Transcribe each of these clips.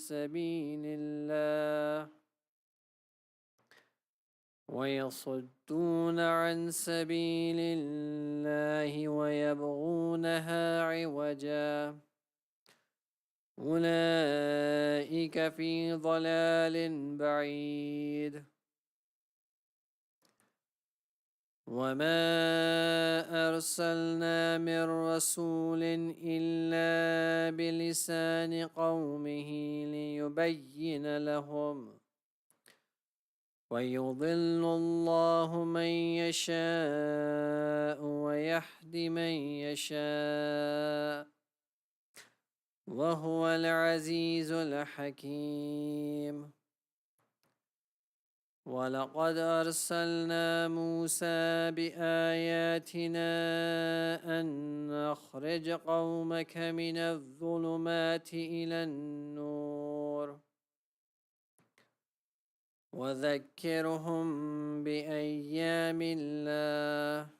سبيل الله ويصدون عن سبيل الله ويبغونها عوجا أولئك في ضلال بعيد وما أرسلنا من رسول إلا بلسان قومه ليبين لهم ويضل الله من يشاء ويهدي من يشاء وهو العزيز الحكيم ولقد أرسلنا موسى بآياتنا أن أخرج قومك من الظلمات إلى النور وذكرهم بأيام الله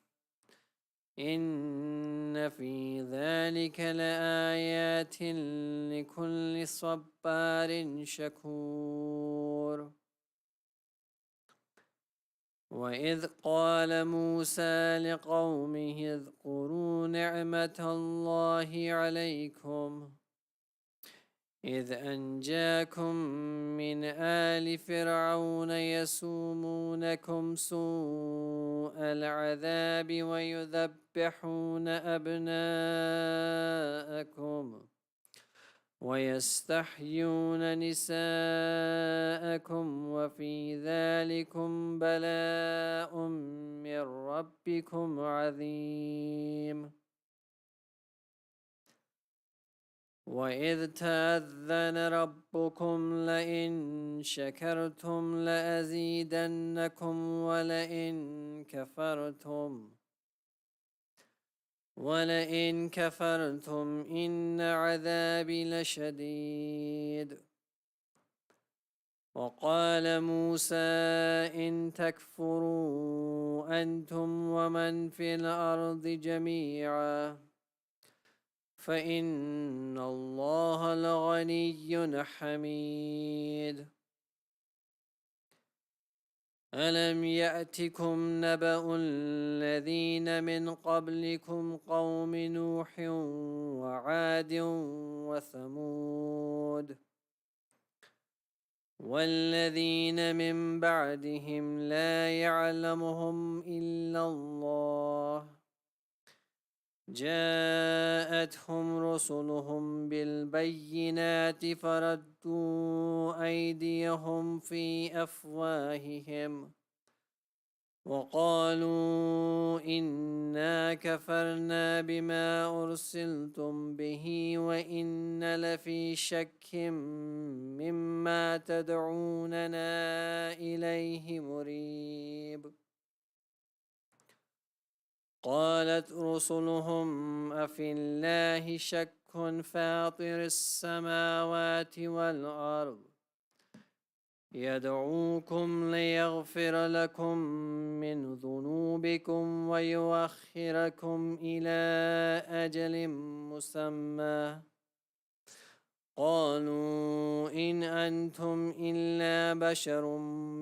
إن في ذلك لآيات لكل صبار شكور وإذ قال موسى لقومه اذكروا نعمة الله عليكم إذ أنجاكم من آل فرعون يسومونكم سوء العذاب ويذبحون أبناءكم ويستحيون نساءكم وفي ذلكم بلاء من ربكم عظيم وإذ تأذن ربكم لئن شكرتم لأزيدنكم ولئن كفرتم إن عذابي لشديد وقال موسى إن تكفروا أنتم ومن في الأرض جميعا فإن الله لغني حميد ألم يأتكم نبأ الذين من قبلكم قوم نوح وعاد وثمود والذين من بعدهم لا يعلمهم إلا الله جاءتهم رسلهم بالبينات فردوا أيديهم في أفواههم وقالوا إنا كفرنا بما أرسلتم به وإنا لفي شك مما تدعوننا إليه مريب قالت رسلهم أفي الله شك فاطر السماوات والأرض يدعوكم ليغفر لكم من ذنوبكم ويؤخركم إلى أجل مسمى قالوا إن أنتم إلا بشر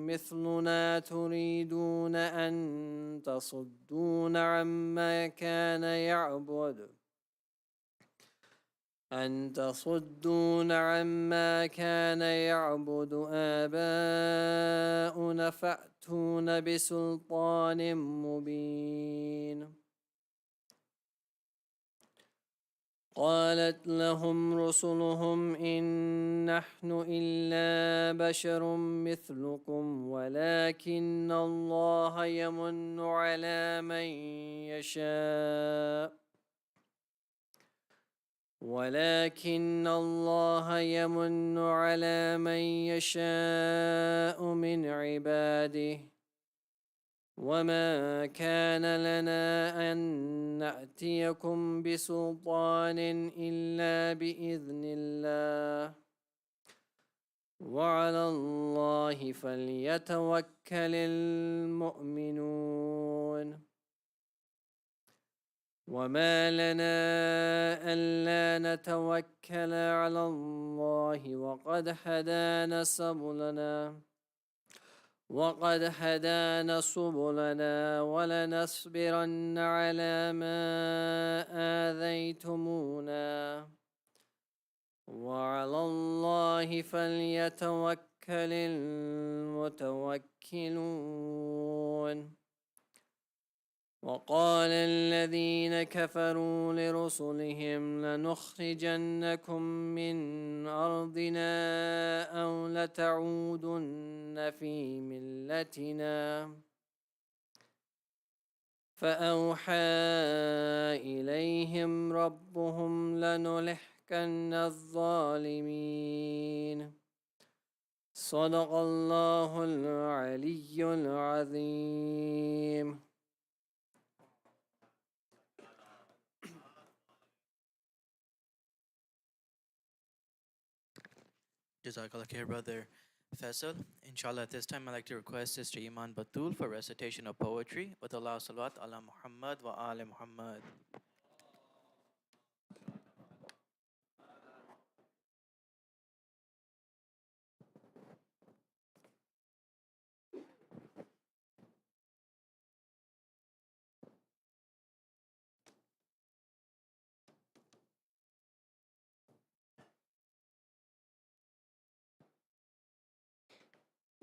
مثلنا تريدون أن تصدون عما كان يعبد آباؤنا فأتون بسلطان مبين قالت لهم رسلهم إن نحن إلا بشر مثلكم ولكن الله يمن على من يشاء من عباده وما كان لنا أن نأتيكم بسلطان إلا بإذن الله وعلى الله فليتوكل المؤمنون وما لنا ألا نتوكل على الله وقد هدانا سبلنا ولنصبرن على ما آذيتمونا وعلى الله فليتوكل المتوكلون وقال الذين كفروا لرسلهم لنخرجنكم من أرضنا أو لتعودن في ملتنا فأوحى إليهم ربهم لنهلكن الظالمين صدق الله العلي العظيم. Jazakallah khair, brother Faisal. Inshallah, at this time, I'd like to request Sister Iman Batul for recitation of poetry with Allah salawat ala Muhammad wa ali Muhammad.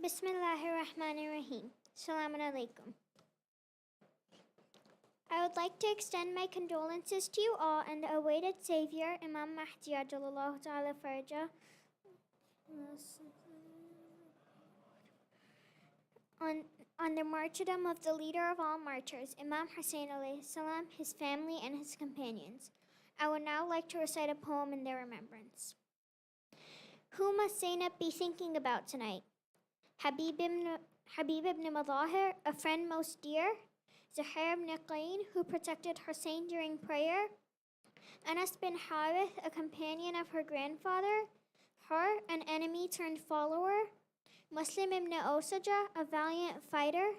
Bismillahirrahmanirrahim. Assalamu alaikum. I would like to extend my condolences to you all and the awaited Savior, Imam Mahdi Ajalallahu Ta'ala Farja, on the martyrdom of the leader of all martyrs, Imam Hussein alayhi salam, his family, and his companions. I would now like to recite a poem in their remembrance. Who must Zainab be thinking about tonight? Habib ibn Madahir, a friend most dear, Zuhair ibn Qayn, who protected Hussein during prayer, Anas bin Harith, a companion of her grandfather, her, an enemy turned follower, Muslim ibn Osaja, a valiant fighter.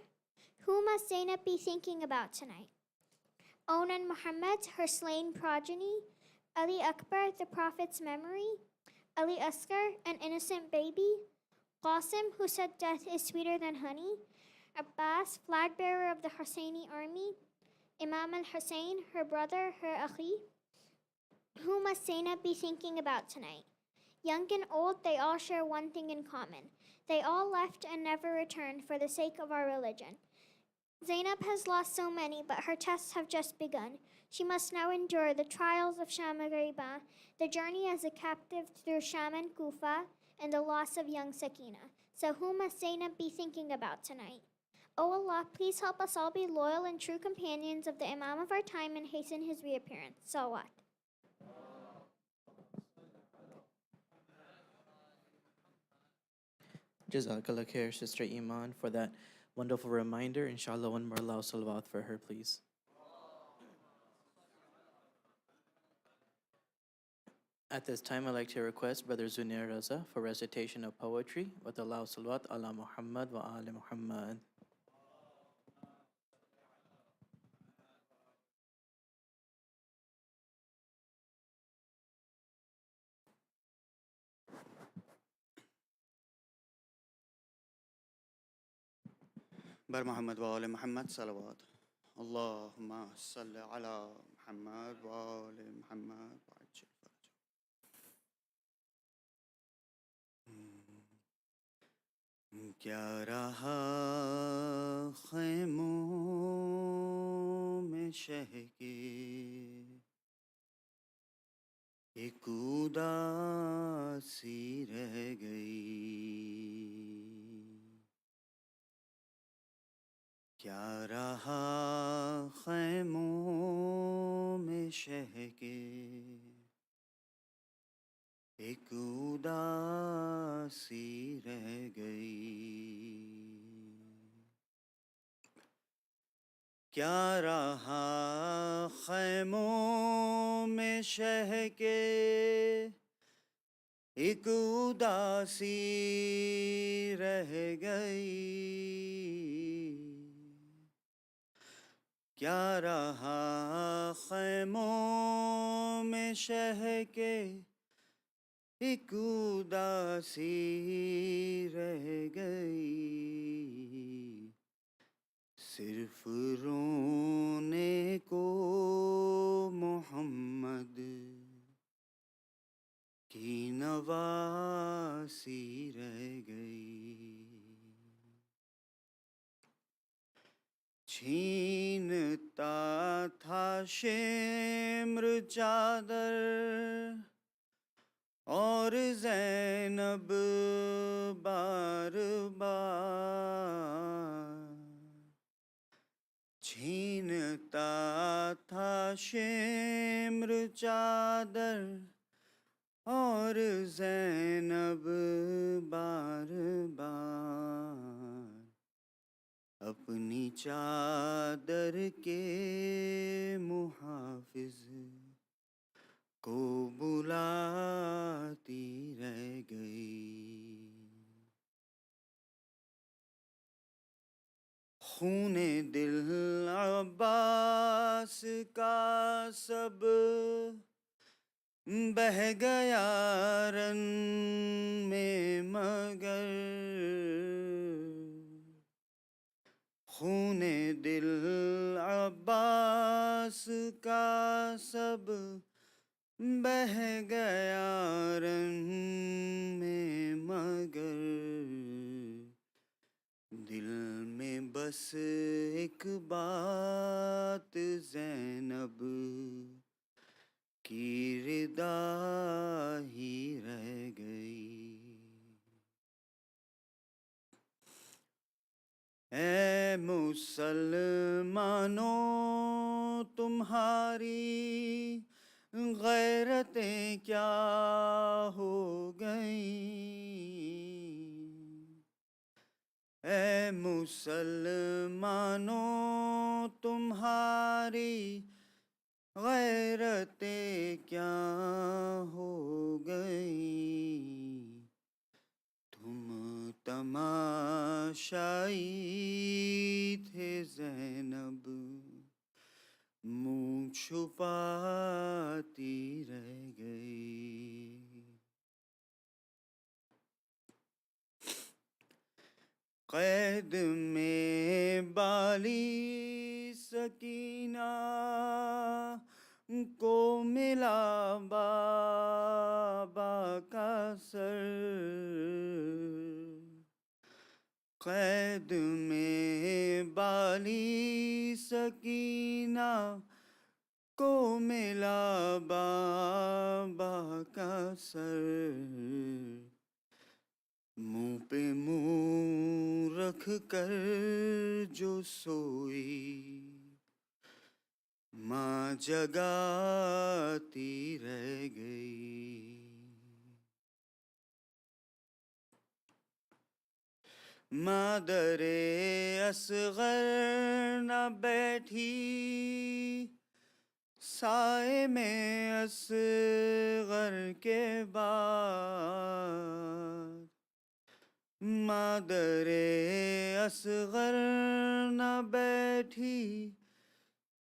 Who must Zainab be thinking about tonight? Onan Muhammad, her slain progeny, Ali Akbar, the Prophet's memory, Ali Asghar, an innocent baby, Qasim, who said death is sweeter than honey, Abbas, flag bearer of the Husseini army, Imam al-Hussein, her brother, her akhi. Who must Zainab be thinking about tonight? Young and old, they all share one thing in common. They all left and never returned for the sake of our religion. Zainab has lost so many, but her tests have just begun. She must now endure the trials of Sham al-Ghariba, the journey as a captive through Sham and Kufa, and the loss of young Sakina. So who must Zainab be thinking about tonight? O Allah, please help us all be loyal and true companions of the Imam of our time and hasten his reappearance. Salawat. Jazakallah khair, Sister Iman, for that wonderful reminder. Inshallah, one more Allah salawat for her, please. At this time, I'd like to request Brother Zunair Raza for recitation of poetry with Allah salawat ala Muhammad wa ali Muhammad. بر محمد و آل محمد صلوات. اللهم صل على محمد و آل محمد وعجل فرجهم. क्या रहा खैमों में शह के एक उदासी रह गई. क्या रहा खैमों में शह के एक उदासी रह गई. क्या रहा खैमों में शह के एक उदासी रह गई. کیا رہا خیموں میں شہ کے ایک اداسی رہ گئی، صرف رونے کو محمد کی نواسی رہ گئی۔ چھینتا تھا شمر چادر اور زینب بار بار، چھینتا تھا شمر چادر اور زینب بار بار، اپنی چادر کے محافظ کو بلاتی رہ گئی۔ خون دل عباس کا سب بہہ گیا رن میں، مگر خون دل عباس کا سب بہہ گیا رن میں، مگر دل میں بس ایک بات زینب کی ردا ہی رہ گئی۔ اے مسلمانوں تمہاری غیرتیں کیا ہو گئیں، اے مسلمانوں تمہاری غیرتیں کیا ہو گئیں، تم تماشائی تھے زینب منہ چھپاتی رہ گئی۔ قید میں بالی سکینہ کو ملا بابا کا سر، قید میں بالی سکینہ کو ملا بابا کا سر، منہ پہ منہ رکھ کر جو سوئی ماں جگاتی رہ گئی۔ مادر اصغر نہ بیٹھی سائے میں اصغر کے بعد، مادر اصغر نہ بیٹھی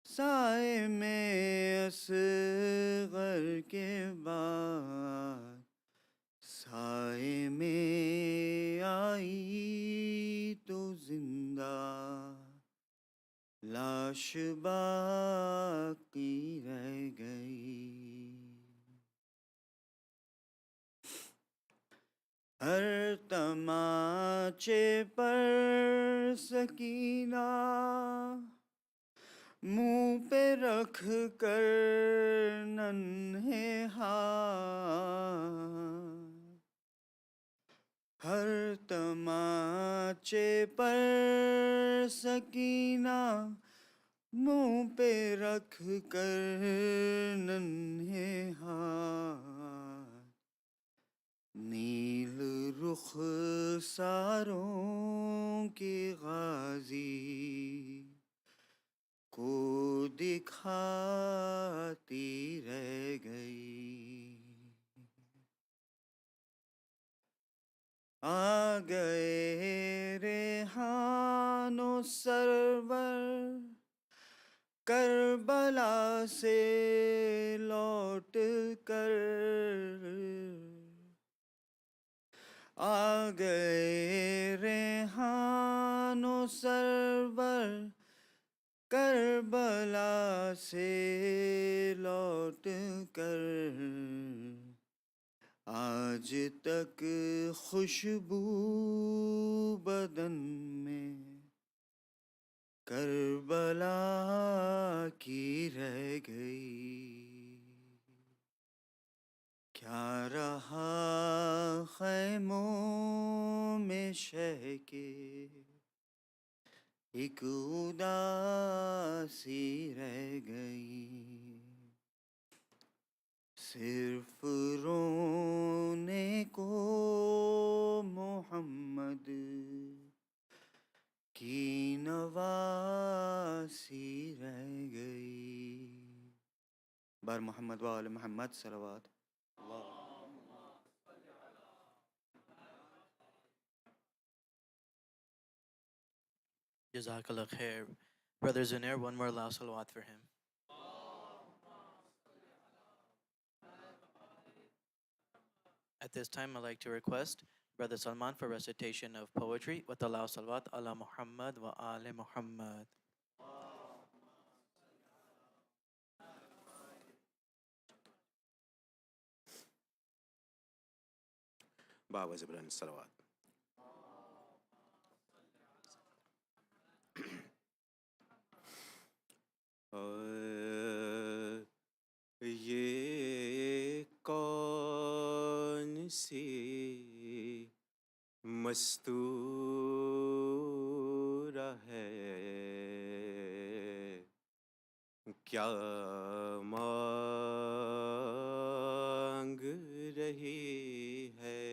سائے میں اصغر کے بعد، سائے میں آئی تو زندہ لاش باقی رہ گئی۔ ہر تماچے پر سکینہ منہ پہ رکھ کر ننھے ہاتھ، ہر تماچے پر سکینہ منہ پہ رکھ کر ننھے ہاتھ، نیل رخ ساروں کے غازی کو دکھاتی رہ گئی۔ آ گئے ریحان و سرور سے لوٹ کر آ گئے ریحان و سرور، کربلا سے لوٹ کر آج تک خوشبو بدن میں کربلا کی رہ گئی۔ کیا رہا خیموں میں شہ کے، ایک اداسی رہ گئی۔ صرف رونے کو محمد کی نواسی رہ گئی۔ بر محمد و آل محمد صلوات۔ Jazakallah khair. Brother Zunair, one more loud salawat for him. At this time, I'd like to request Brother Salman for recitation of poetry with the loud salawat ala Muhammad wa ali Muhammad. بابا زبران الصلوات. یہ کون سی مستورہ ہے، کیا مانگ رہی ہے،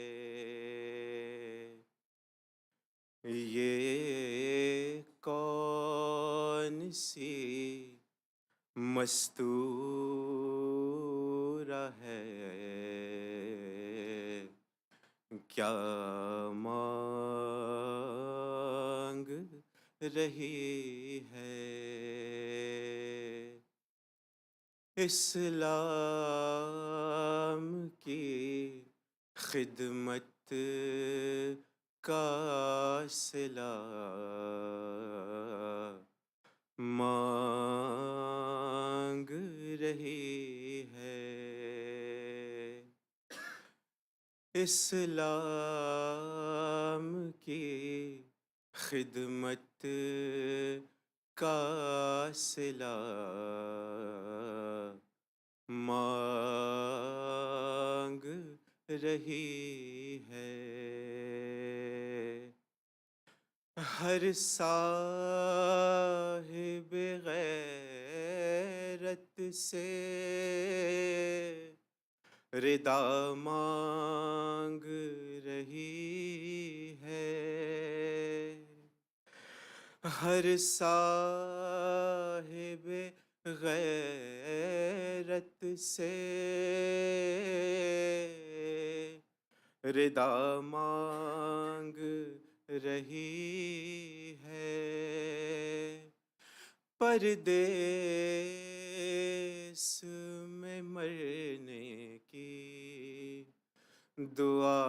یہ کون سی مستورہ ہے، کیا مانگ رہی ہے، اسلام کی خدمت کا صلہ مانگ رہی ہے، اسلام کی خدمت کا صلہ مانگ رہی ہے، ہر صاحب غیرت سے ردا مانگ رہی ہے، ہر صاحب غیرت سے ردا مانگ رہی ہے، پردیس میں مرنے کی دعا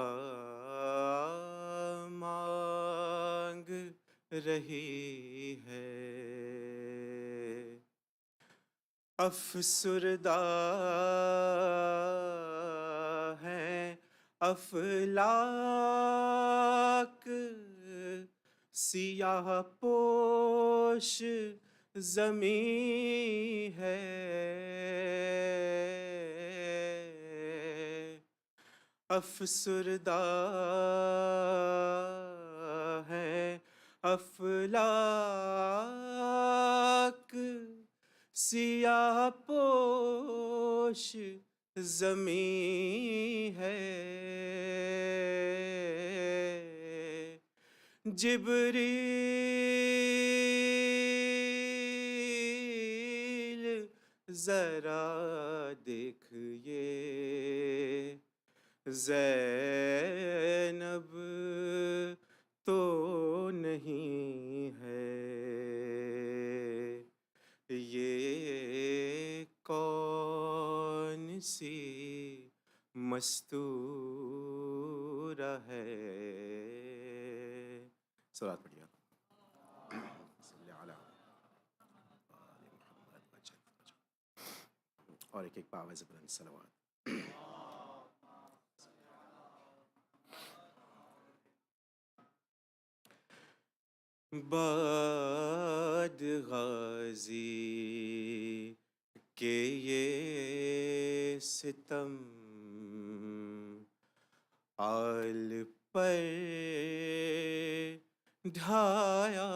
مانگ رہی ہے، افسردہ ہیں افلاک، سیاہ پوش زمیں ہے، افسردہ ہیں افلاک، سیاہ پوش زمیں ہے، جبریل ذرا دیکھئے زینب تو نہیں ہے، یہ مستور ہے. صلوات پڑھیے. صلی علی آل محمد وجل. اور ایک پاویز بلند صلوات. باد غازی کہ یہ ستم آل پر ڈھایا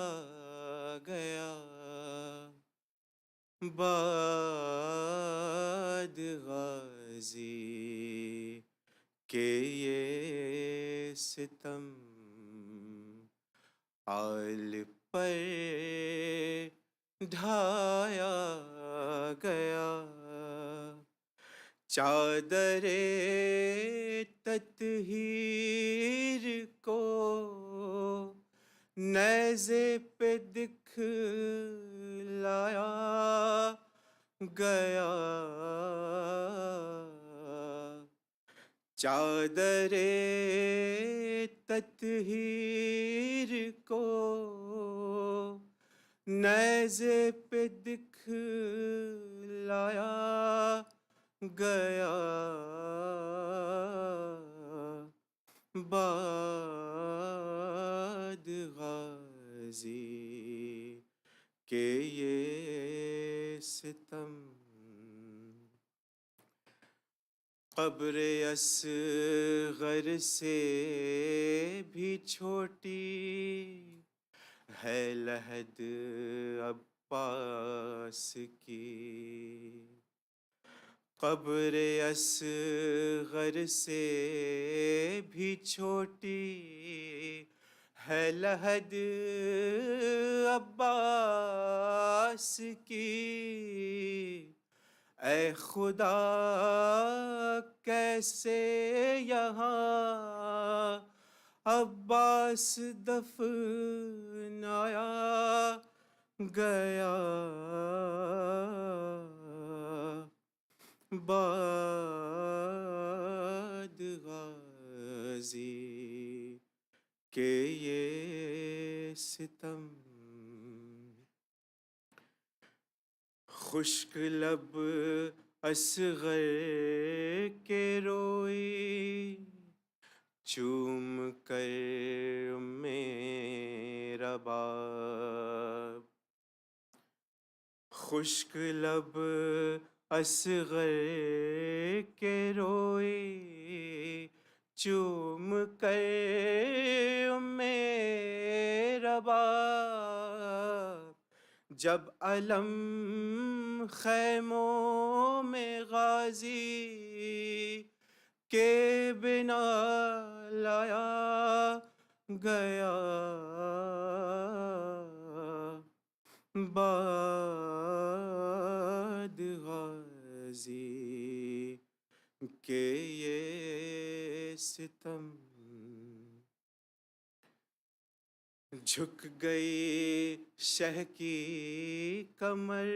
گیا. باد غازی کہ یہ ستم آل پر ڈھایا گیا. چادر تطہیر کو نیزے پہ دکھلایا گیا. چادر تطہیر کو نیزے پہ دکھلایا گیا. باد غازی کہ یہ ستم قبر اصغر سے بھی چھوٹی ہے لحد عباس کی. قبر اصغر سے بھی چھوٹی ہے لحد عباس کی. اے خدا کیسے یہاں عباس دفنایا گیا. باد غازی کہ یہ ستم خشک لب اصغر کے روئی چوم کر میرا باب. خشک لب اصغر کے روئی چوم کر میرا باب. جب علم خیموں میں غازی کے بنا لایا گیا. باد غازی کہ یہ ستم جھک گئی شہ کی کمر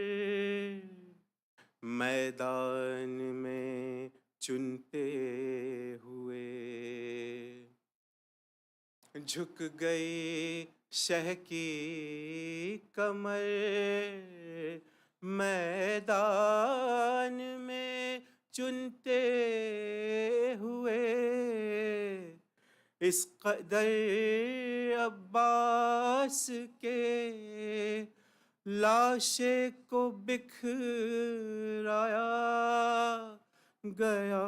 میدان میں چنتے ہوئے. جھک گئی شہ کی کمر میدان میں چنتے ہوئے. اس قدر عباس کے لاشے کو بکھرایا گیا.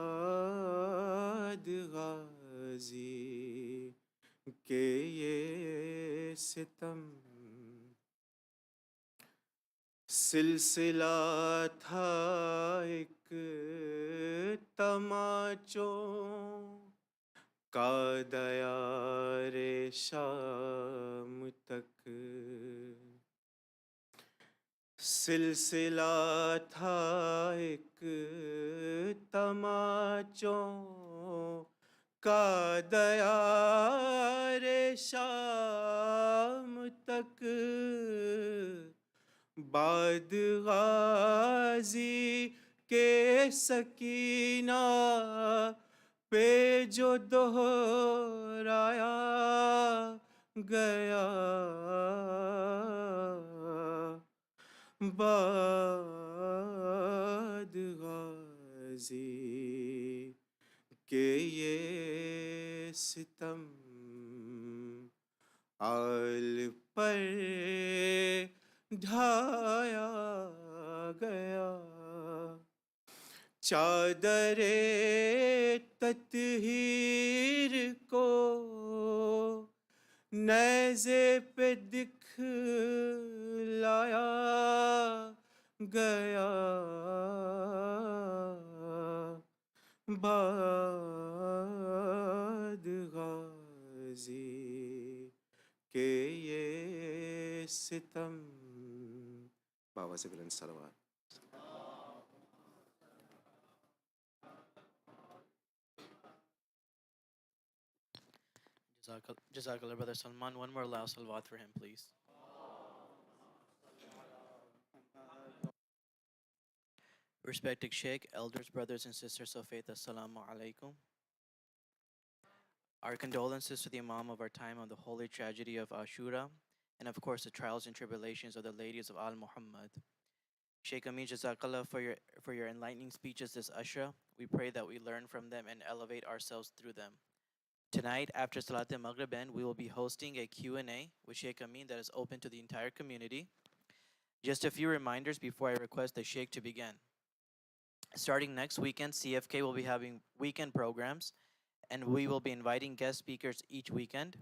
باد غازی کہ یہ ستم سلسلہ تھا ایک تماچوں کا دیار شام تک. سلسلہ تھا ایک تماچوں کا دیار شام تک. बाद गाजी के सकीना पे जो दोहराया गया, बाद गाजी के ये सितम आल पर ढाया गया। चादरे तत्हीर को नेज़े पे दिखलाया गया, बाद गाजी के ये सितम। बाबा से बुलंद सलवात। Jazakallah, Brother Salman. One more loud salawat for him, please. Respected Sheikh, elders, brothers, and sisters of faith, Assalamu alaikum. Our condolences to the Imam of our time on the holy tragedy of Ashura, and of course the trials and tribulations of the ladies of Al Muhammad. Sheikh Amin, Jazakallah for your enlightening speeches this Ashra. We pray that we learn from them and elevate ourselves through them. Tonight, after Salat al-Maghrib end, we will be hosting a Q&A with Sheikh Amin that is open to the entire community. Just a few reminders before I request the Sheikh to begin. Starting next weekend, CFK will be having weekend programs, and we will be inviting guest speakers each weekend.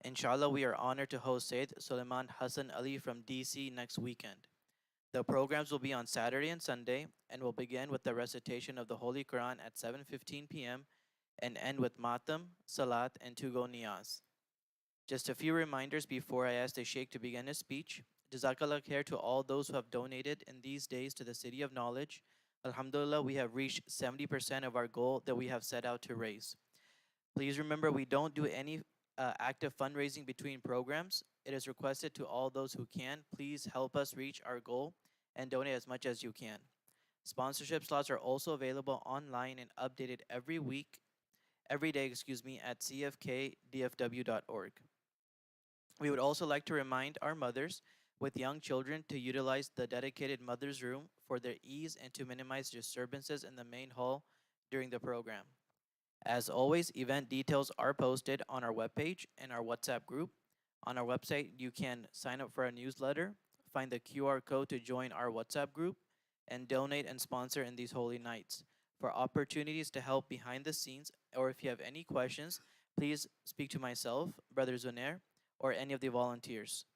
Inshallah, we are honored to host Sayyid Suleiman Hassan Ali from DC next weekend. The programs will be on Saturday and Sunday, and will begin with the recitation of the Holy Quran at 7:15 p.m. and end with Matam, Salat, and Tugo Niyaz. Just a few reminders before I ask the Sheikh to begin his speech. Jazakallah khair to all those who have donated in these days to the City of Knowledge. Alhamdulillah, we have reached 70% of our goal that we have set out to raise. Please remember, we don't do any active fundraising between programs. It is requested to all those who can, please help us reach our goal and donate as much as you can. Sponsorship slots are also available online and updated every day, at cfkdfw.org. We would also like to remind our mothers with young children to utilize the dedicated mother's room for their ease and to minimize disturbances in the main hall during the program. As always, event details are posted on our webpage and our WhatsApp group. On our website, you can sign up for our newsletter, find the QR code to join our WhatsApp group, and donate and sponsor in these holy nights. For opportunities to help behind the scenes, or if you have any questions, please speak to myself, Brother Zunair, or any of the volunteers.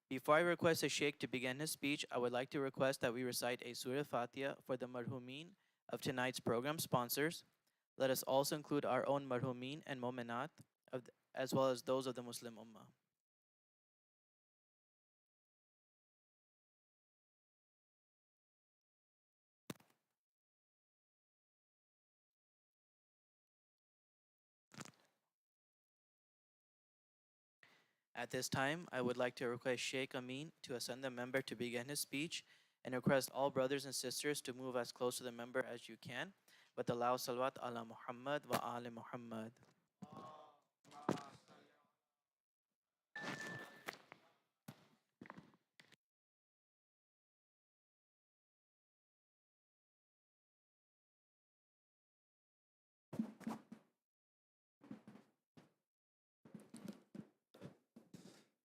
Before I request the Sheikh to begin his speech, I would like to request that we recite a Surah Fatiha for the marhumin of tonight's program sponsors. Let us also include our own marhumin and mu'minat, as well as those of the Muslim Ummah. At this time, I would like to request Sheikh Amin to ascend the member to begin his speech, and request all brothers and sisters to move as close to the member as you can, with the loud salawat ala Muhammad wa ali Muhammad.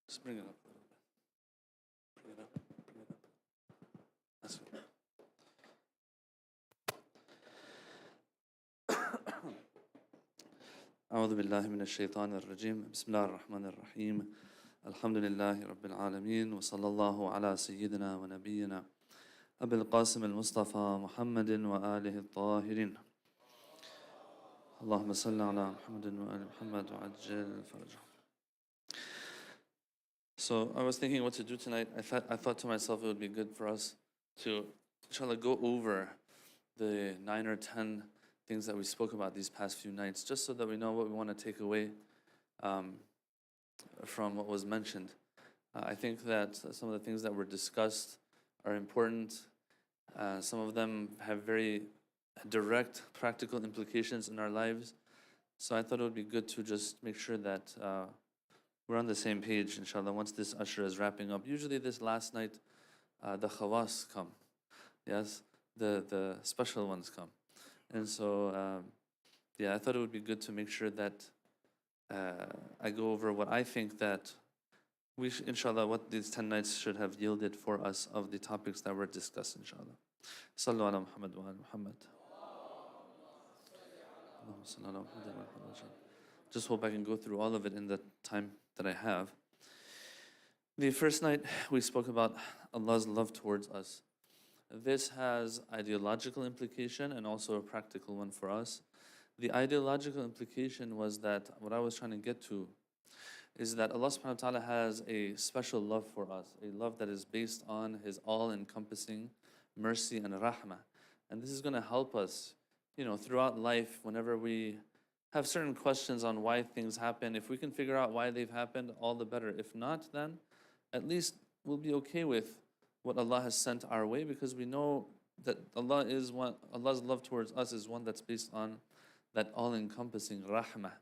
Just bring it up a little bit. Bring it up. Bring it up. That's good. أعوذ بالله من الشيطان الرجيم. بسم الله الرحمن الرحيم. الحمد لله رب العالمين، وصلى الله على سيدنا ونبينا أبي القاسم المصطفى محمد وآله الطاهرين. اللهم صل على محمد وآل محمد وعجل فرجهم. So I was thinking what to do tonight. I thought to myself it would be good for us to inshallah go over the 9 or 10 things that we spoke about these past few nights, just so that we know what we want to take away from what was mentioned. I think that some of the things that were discussed are important. Some of them have very direct practical implications in our lives. So I thought it would be good to just make sure that we're on the same page, inshallah, once this Ashra is wrapping up. Usually this last night, the khawas come. Yes, the special ones come. And so, yeah, I thought it would be good to make sure that I go over what I think that we, inshallah, what these 10 nights should have yielded for us of the topics that were discussed, inshallah. Sallu ala Muhammad wa ala Muhammad. Just hope I can go through all of it in the time that I have. The first night we spoke about Allah's love towards us. This has ideological implication and also a practical one for us. The ideological implication was that what I was trying to get to is that Allah subhanahu wa ta'ala has a special love for us, a love that is based on His all-encompassing mercy and rahmah. And this is going to help us, throughout life, whenever we have certain questions on why things happen. If we can figure out why they've happened, all the better. If not, then at least we'll be okay with what Allah has sent our way, because we know that Allah's love towards us is one that's based on that all-encompassing rahmah.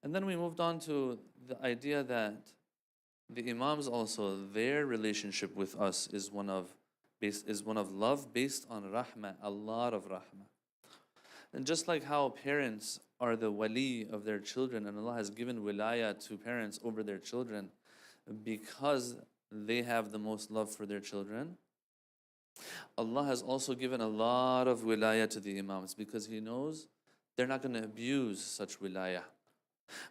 And then we moved on to the idea that the Imams also, their relationship with us is one of love based on rahmah, a lot of rahmah. And just like how parents are the wali of their children, and Allah has given wilayah to parents over their children because they have the most love for their children, Allah has also given a lot of wilayah to the Imams because He knows they're not going to abuse such wilayah.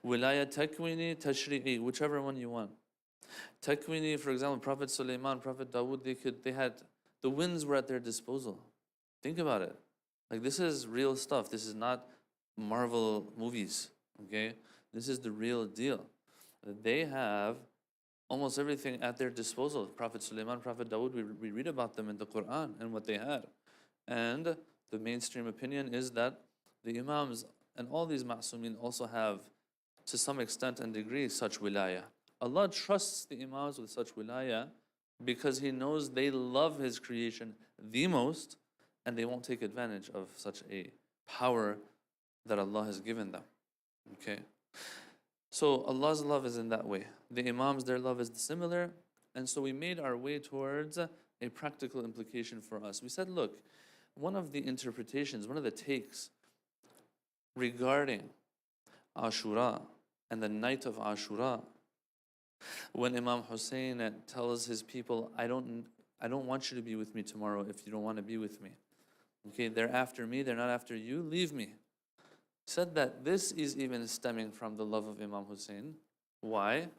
Wilayah takwini, tashri'i, whichever one you want. Takwini, for example, Prophet Sulaiman, Prophet Dawood, the winds were at their disposal. Think about it. Like, this is real stuff. This is not Marvel movies, okay? This is the real deal. They have almost everything at their disposal. Prophet Sulaiman, Prophet Dawood, we read about them in the Quran and what they had. And the mainstream opinion is that the Imams and all these ma'sumin also have, to some extent and degree, such wilayah. Allah trusts the Imams with such wilayah because He knows they love His creation the most, and they won't take advantage of such a power that Allah has given them. Okay? So Allah's love is in that way. The Imams, their love is similar. And so we made our way towards a practical implication for us. We said, look, one of the interpretations, one of the takes regarding Ashura and the night of Ashura, when Imam Hussein tells his people, I don't want you to be with me tomorrow if you don't want to be with me. Okay, they're after me, they're not after you, leave me. Said that this is even stemming from the love of Imam Hussein. Why?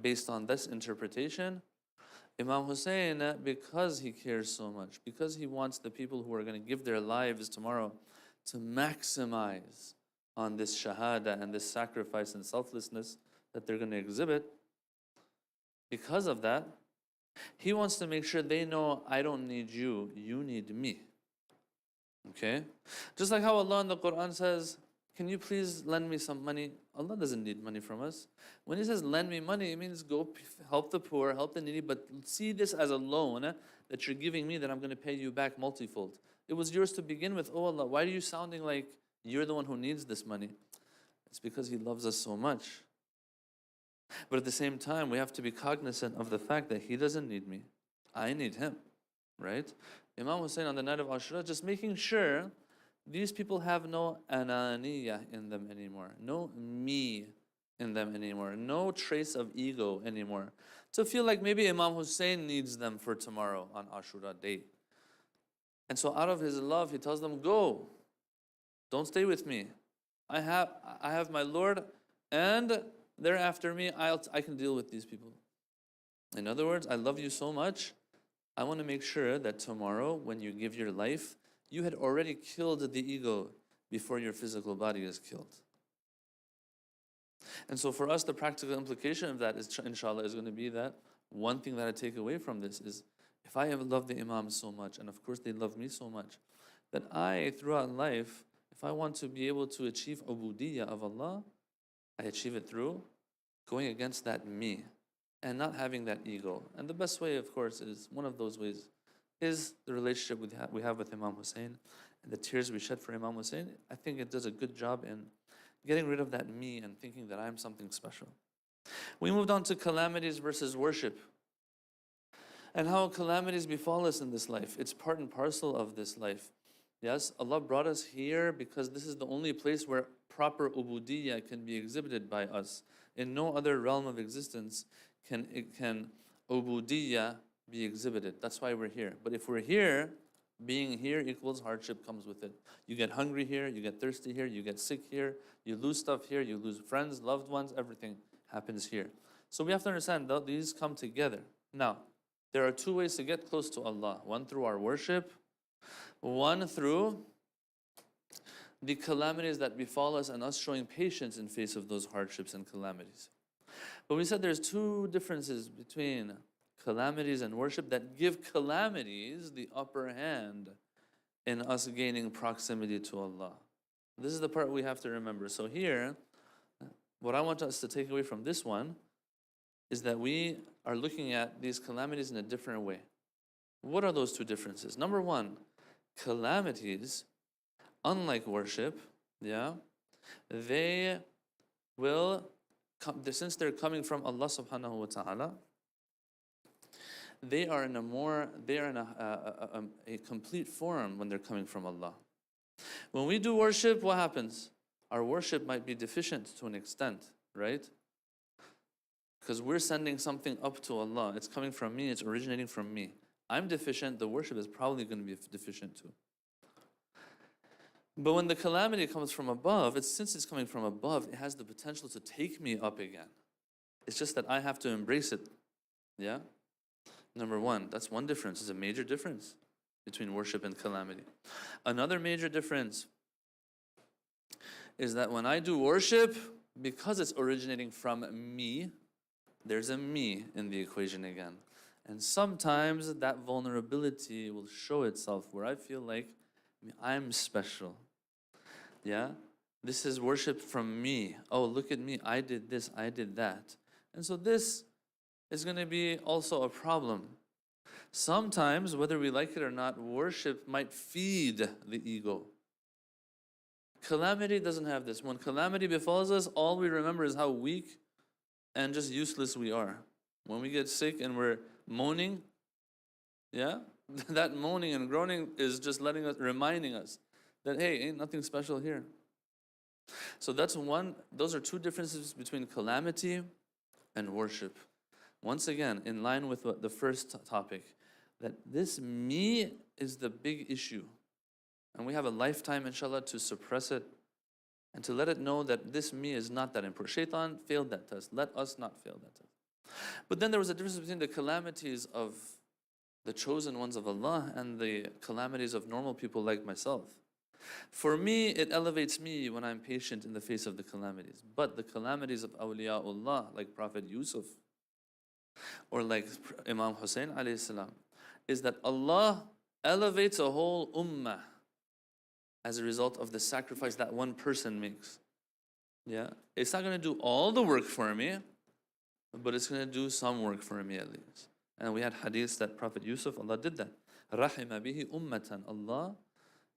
Based on this interpretation, Imam Hussein, because he cares so much, because he wants the people who are going to give their lives tomorrow to maximize on this shahada and this sacrifice and selflessness that they're going to exhibit, because of that, he wants to make sure they know, I don't need you, you need me. Okay? Just like how Allah in the Quran says, can you please lend me some money? Allah doesn't need money from us. When He says lend me money, it means go help the poor, help the needy, but see this as a loan that you're giving me that I'm going to pay you back multifold. It was yours to begin with. Oh Allah, why are you sounding like you're the one who needs this money? It's because He loves us so much. But at the same time, we have to be cognizant of the fact that He doesn't need me. I need Him, right? Imam Hussein on the night of Ashura, just making sure these people have no ananiyah in them anymore, no me in them anymore, no trace of ego anymore, to feel like maybe Imam Hussein needs them for tomorrow on Ashura day. And so out of his love, he tells them, go, don't stay with me. I have my Lord, and they're after me, I can deal with these people. In other words, I love you so much, I want to make sure that tomorrow when you give your life, you had already killed the ego before your physical body is killed. And so for us, the practical implication of that is, inshallah, is going to be that one thing that I take away from this is, if I have loved the Imams so much, and of course they love me so much, that I, throughout life, if I want to be able to achieve ubudiyyah of Allah, I achieve it through going against that me and not having that ego. And the best way, of course, is one of those ways is the relationship we have with Imam Hussein and the tears we shed for Imam Hussein. I think it does a good job in getting rid of that me and thinking that I'm something special. We moved on to calamities versus worship and how calamities befall us in this life. It's part and parcel of this life. Yes, Allah brought us here because this is the only place where proper ubudiyyah can be exhibited by us. In no other realm of existence can ubudiyyah be exhibited. That's why we're here. But if we're here, being here equals hardship comes with it. You get hungry here, you get thirsty here, you get sick here, you lose stuff here, you lose friends, loved ones, everything happens here. So we have to understand that these come together. Now, there are two ways to get close to Allah. One through our worship, one through the calamities that befall us and us showing patience in face of those hardships and calamities. But we said there's two differences between calamities and worship that give calamities the upper hand in us gaining proximity to Allah. This is the part we have to remember. So here, what I want us to take away from this one is that we are looking at these calamities in a different way. What are those two differences? Number one, calamities, unlike worship, they will come, since they're coming from Allah subhanahu wa ta'ala, they are in a complete form when they're coming from Allah. When we do worship, what happens? Our worship might be deficient to an extent, right? Because we're sending something up to Allah. It's coming from me, it's originating from me. I'm deficient, the worship is probably going to be deficient too. But when the calamity comes from above, since it's coming from above, it has the potential to take me up again. It's just that I have to embrace it. Yeah? Number one, that's one difference. It's a major difference between worship and calamity. Another major difference is that when I do worship, because it's originating from me, there's a me in the equation again. And sometimes that vulnerability will show itself where I feel like I'm special. Yeah? This is worship from me. Oh, look at me. I did this, I did that. And so this is going to be also a problem. Sometimes, whether we like it or not, worship might feed the ego. Calamity doesn't have this. When calamity befalls us, all we remember is how weak and just useless we are. When we get sick and we're moaning, that moaning and groaning is just reminding us that, hey, ain't nothing special here. So those are two differences between calamity and worship. Once again, in line with the first topic, that this me is the big issue. And we have a lifetime, inshallah, to suppress it and to let it know that this me is not that important. Shaitan failed that test. Let us not fail that test. But then there was a difference between the calamities of the chosen ones of Allah and the calamities of normal people like myself. For me, it elevates me when I'm patient in the face of the calamities. But the calamities of awliyaullah, like Prophet Yusuf, or like Imam Hussein alayhi salam, is that Allah elevates a whole ummah as a result of the sacrifice that one person makes. Yeah, it's not going to do all the work for me, but it's going to do some work for me at least. And we had hadiths that Prophet Yusuf, Allah did that. Rahima bihi ummatan. Allah,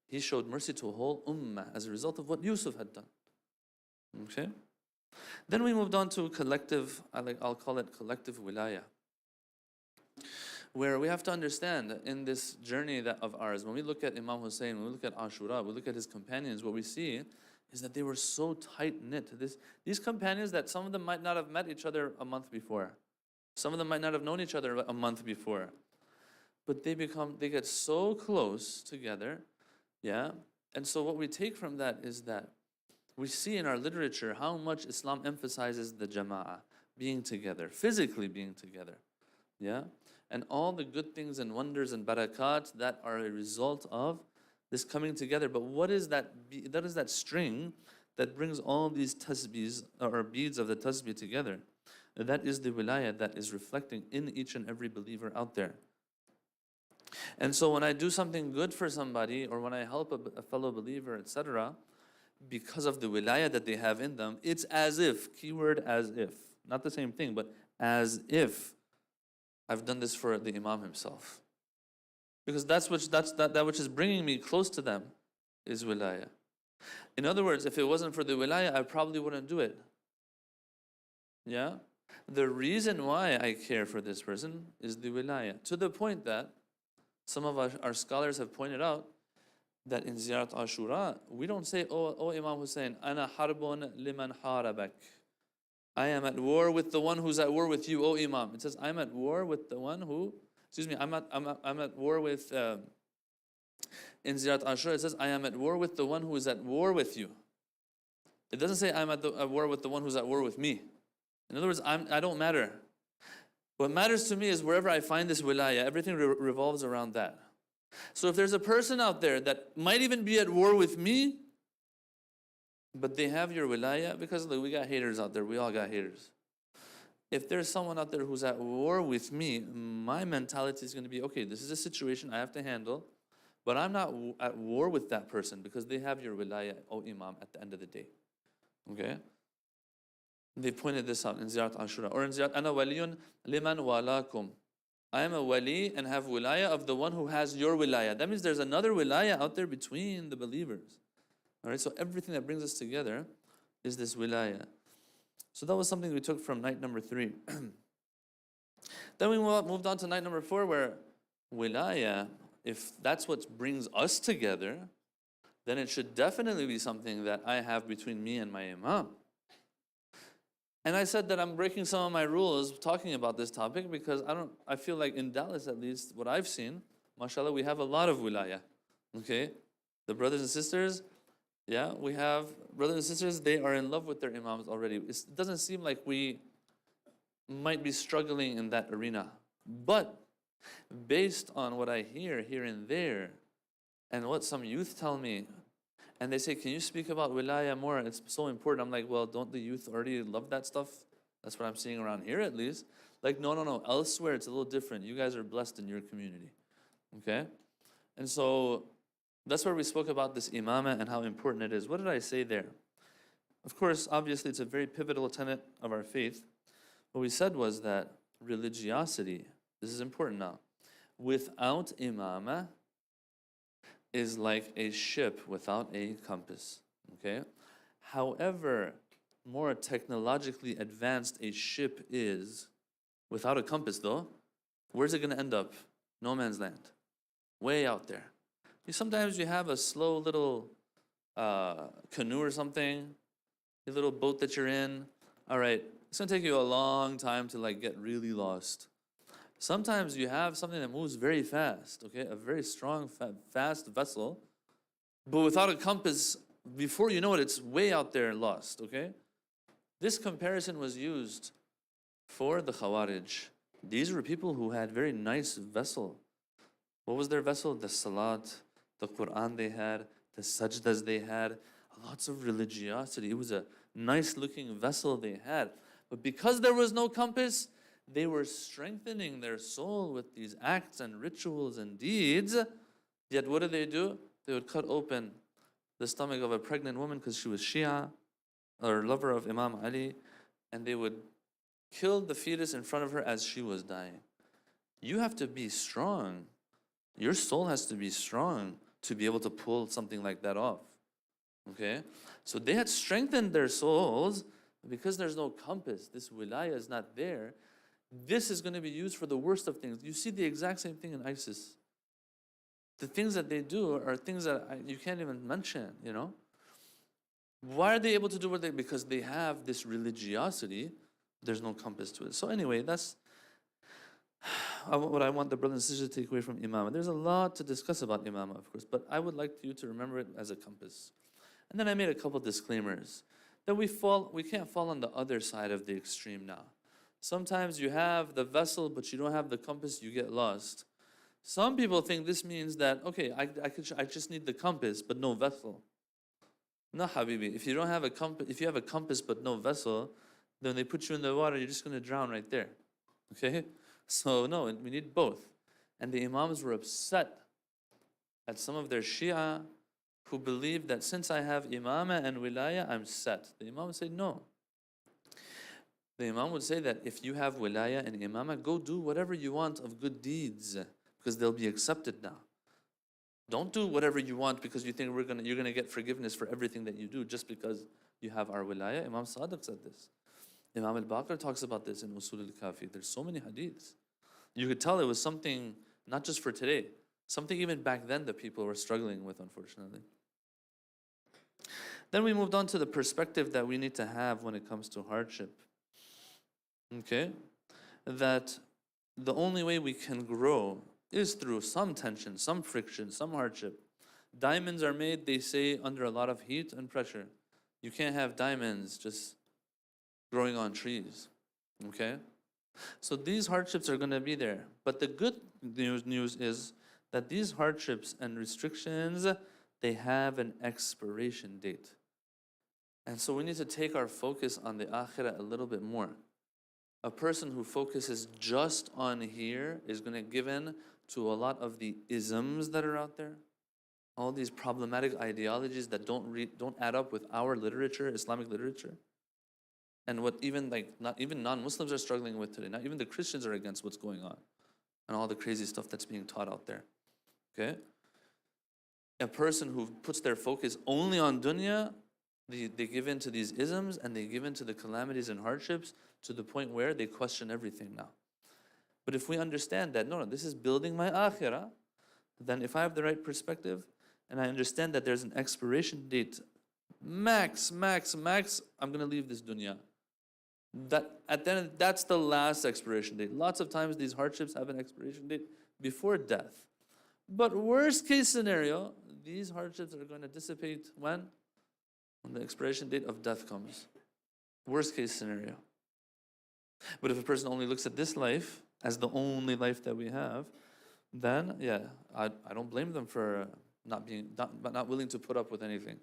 He showed mercy to a whole ummah as a result of what Yusuf had done. Okay? Then we moved on to collective, I'll call it collective wilaya, where we have to understand in this journey of ours, when we look at Imam Hussein, when we look at Ashura, we look at his companions, what we see is that they were so tight-knit. These companions that some of them might not have met each other a month before. Some of them might not have known each other a month before. But they get so close together, yeah? And so what we take from that is that we see in our literature how much Islam emphasizes the jama'ah, being together, physically being together, yeah? And all the good things and wonders and barakat that are a result of this coming together. But what is that string that brings all these tasbihs or beads of the tasbih together? That is the wilayah that is reflecting in each and every believer out there. And so when I do something good for somebody, or when I help a fellow believer, etc., because of the wilayah that they have in them, it's as if, keyword as if, not the same thing, but as if I've done this for the Imam himself. Because that which is bringing me close to them is wilayah. In other words, if it wasn't for the wilayah, I probably wouldn't do it. Yeah? The reason why I care for this person is the wilayah. To the point that some of our scholars have pointed out that in Zyarat Ashura, we don't say, oh Imam Hussein, Ana harbun liman harabak. I am at war with the one who's at war with you, O Imam. It says, I'm at war with the one who, I'm at war with, in Zyarat Ashura, it says, I am at war with the one who is at war with you. It doesn't say I'm at war with the one who's at war with me. In other words, I don't matter. What matters to me is wherever I find this wilayah, everything revolves around that. So if there's a person out there that might even be at war with me, but they have your wilayah, because look, we got haters out there. We all got haters. If there's someone out there who's at war with me, my mentality is going to be, okay, this is a situation I have to handle, but I'm not at war with that person because they have your wilayah, O Imam, at the end of the day. Okay? They pointed this out in Zyarat Ashura. Or in Zyarat, Ana waliyun liman walakum. I am a wali and have wilayah of the one who has your wilayah. That means there's another wilayah out there between the believers. All right, so everything that brings us together is this wilayah. So that was something we took from night number 3. Then we moved on to night number 4, where wilayah, if that's what brings us together, then it should definitely be something that I have between me and my imam. And I said that I'm breaking some of my rules talking about this topic because I feel like in Dallas, at least, what I've seen, mashallah, we have a lot of wilayah. Okay? The brothers and sisters, yeah, we have brothers and sisters, they are in love with their imams already. It doesn't seem like we might be struggling in that arena. But based on what I hear here and there, and what some youth tell me, and they say, can you speak about wilayah more? It's so important. I'm like, well, don't the youth already love that stuff? That's what I'm seeing around here at least. Like, no. Elsewhere, it's a little different. You guys are blessed in your community. Okay? And so that's where we spoke about this imamah and how important it is. What did I say there? Of course, obviously, it's a very pivotal tenet of our faith. What we said was that religiosity, this is important now, without imamah is like a ship without a compass. Okay? However, more technologically advanced a ship is, without a compass though, where's it going to end up? No man's land. Way out there. Sometimes you have a slow little canoe or something, a little boat that you're in. All right, it's going to take you a long time to like get really lost. Sometimes you have something that moves very fast, okay? A very strong, fast vessel, but without a compass, before you know it, it's way out there lost, okay? This comparison was used for the Khawarij. These were people who had very nice vessel. What was their vessel? The Salat, the Quran they had, the Sajdas they had, lots of religiosity. It was a nice looking vessel they had. But because there was no compass, they were strengthening their soul with these acts and rituals and deeds. Yet what did they do? They would cut open the stomach of a pregnant woman because she was Shia or lover of Imam Ali, and they would kill the fetus in front of her as she was dying. You have to be strong. Your soul has to be strong to be able to pull something like that off. Okay? So they had strengthened their souls, but because there's no compass, this wilayah is not there. This is going to be used for the worst of things. You see the exact same thing in ISIS. The things that they do are things that you can't even mention, you know? Why are they able to do what they? Because they have this religiosity. There's no compass to it. So anyway, that's what I want the brothers and sisters to take away from imamah. There's a lot to discuss about imamah, of course, but I would like you to remember it as a compass. And then I made a couple disclaimers that we can't fall on the other side of the extreme now. Sometimes you have the vessel, but you don't have the compass, you get lost. Some people think this means that, okay, I just need the compass, but no vessel. No, Habibi. If you have a compass but no vessel, then they put you in the water, you're just going to drown right there. Okay? So no, we need both. And the imams were upset at some of their Shia who believed that since I have imamah and wilayah, I'm set. The imam said, no. The Imam would say that if you have wilaya and imamah, go do whatever you want of good deeds because they'll be accepted now. Don't do whatever you want because you think you're gonna get forgiveness for everything that you do just because you have our wilaya. Imam Sadiq said this. Imam al-Baqir talks about this in Usul al-Kafi. There's so many hadiths. You could tell it was something not just for today, something even back then that people were struggling with, unfortunately. Then we moved on to the perspective that we need to have when it comes to hardship. Okay? That the only way we can grow is through some tension, some friction, some hardship. Diamonds are made, they say, under a lot of heat and pressure. You can't have diamonds just growing on trees. Okay? So these hardships are going to be there. But the good news is that these hardships and restrictions, they have an expiration date. And so we need to take our focus on the akhirah a little bit more. A person who focuses just on here is going to give in to a lot of the isms that are out there, all these problematic ideologies that don't add up with our literature, Islamic literature, and what even not even non-Muslims are struggling with today. Not even the Christians are against what's going on, and all the crazy stuff that's being taught out there. Okay, a person who puts their focus only on dunya, they give in to these isms and they give in to the calamities and hardships to the point where they question everything now. But if we understand that, no, this is building my akhirah, then if I have the right perspective and I understand that there's an expiration date, max, I'm going to leave this dunya. That's the last expiration date. Lots of times these hardships have an expiration date before death. But worst case scenario, these hardships are going to dissipate when? When the expiration date of death comes. Worst case scenario. But if a person only looks at this life as the only life that we have, then yeah, I don't blame them for not willing to put up with anything.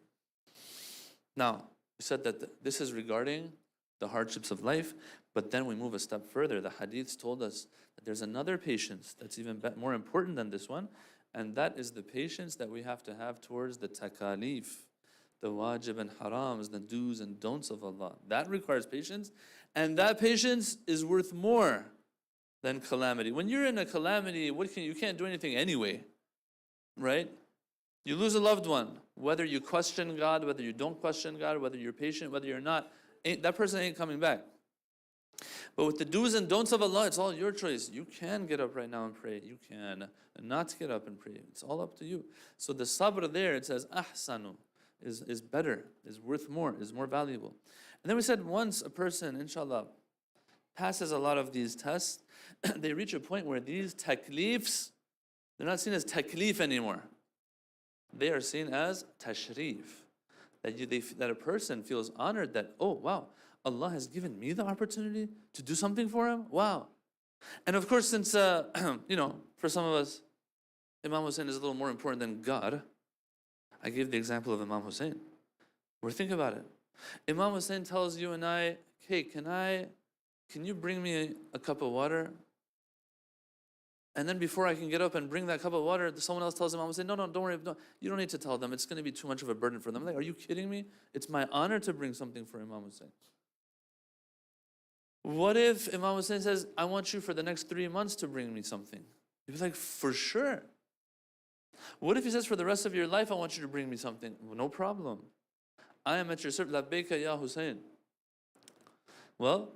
Now, we said that this is regarding the hardships of life, but then we move a step further. The hadiths told us that there's another patience that's even more important than this one, and that is the patience that we have to have towards the takalif, the wajib and harams, the do's and don'ts of Allah. That requires patience, and that patience is worth more than calamity. When you're in a calamity, you can't do anything anyway, right? You lose a loved one, whether you question God, whether you don't question God, whether you're patient, whether you're not, that person ain't coming back. But with the do's and don'ts of Allah, it's all your choice. You can get up right now and pray. You can not get up and pray. It's all up to you. So the sabr there, it says, ahsanu, is better, is worth more, is more valuable. And then we said once a person, inshallah, passes a lot of these tests, they reach a point where these taklifs, they're not seen as taklif anymore. They are seen as tashrif. That a person feels honored that, oh, wow, Allah has given me the opportunity to do something for him? Wow. And of course, since, for some of us, Imam Hussein is a little more important than God, I gave the example of Imam Hussein. Or think about it. Imam Hussein tells you and I, hey, can you bring me a cup of water? And then before I can get up and bring that cup of water, someone else tells Imam Hussein, no, don't worry, you don't need to tell them. It's going to be too much of a burden for them. I'm like, are you kidding me? It's my honor to bring something for Imam Hussein. What if Imam Hussein says, I want you for the next 3 months to bring me something? You'd be like, for sure. What if he says, for the rest of your life, I want you to bring me something? Well, no problem. I am at your service. Labbaika ya Hussein. Well,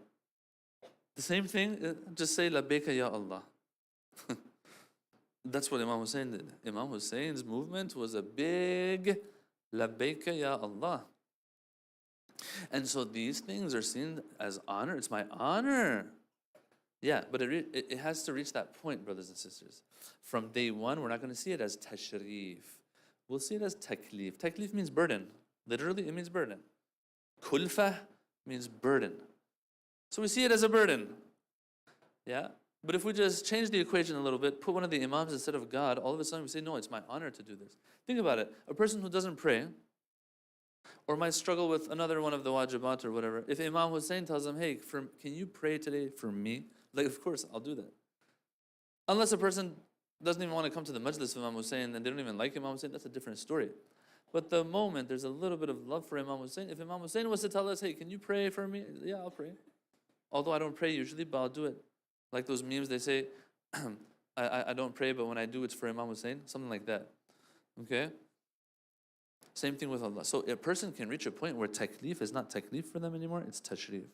the same thing, just say, Labbaika ya Allah. That's what Imam Hussein did. Imam Hussein's movement was a big Labbaika ya Allah. And so these things are seen as honor. It's my honor. Yeah, but it has to reach that point, brothers and sisters. From day one, we're not going to see it as tashrif. We'll see it as taklif. Taklif means burden. Literally, it means burden. Kulfa means burden. So we see it as a burden. Yeah? But if we just change the equation a little bit, put one of the imams instead of God, all of a sudden we say, no, it's my honor to do this. Think about it. A person who doesn't pray, or might struggle with another one of the wajibat or whatever, if Imam Hussein tells him, hey, can you pray today for me? Like, of course, I'll do that. Unless a person doesn't even want to come to the Majlis of Imam Hussein and they don't even like Imam Hussein, that's a different story. But the moment there's a little bit of love for Imam Hussein, if Imam Hussein was to tell us, hey, can you pray for me? Yeah, I'll pray. Although I don't pray usually, but I'll do it. Like those memes, they say, I don't pray, but when I do, it's for Imam Hussein. Something like that. Okay? Same thing with Allah. So a person can reach a point where taklif is not taklif for them anymore, it's tashrif.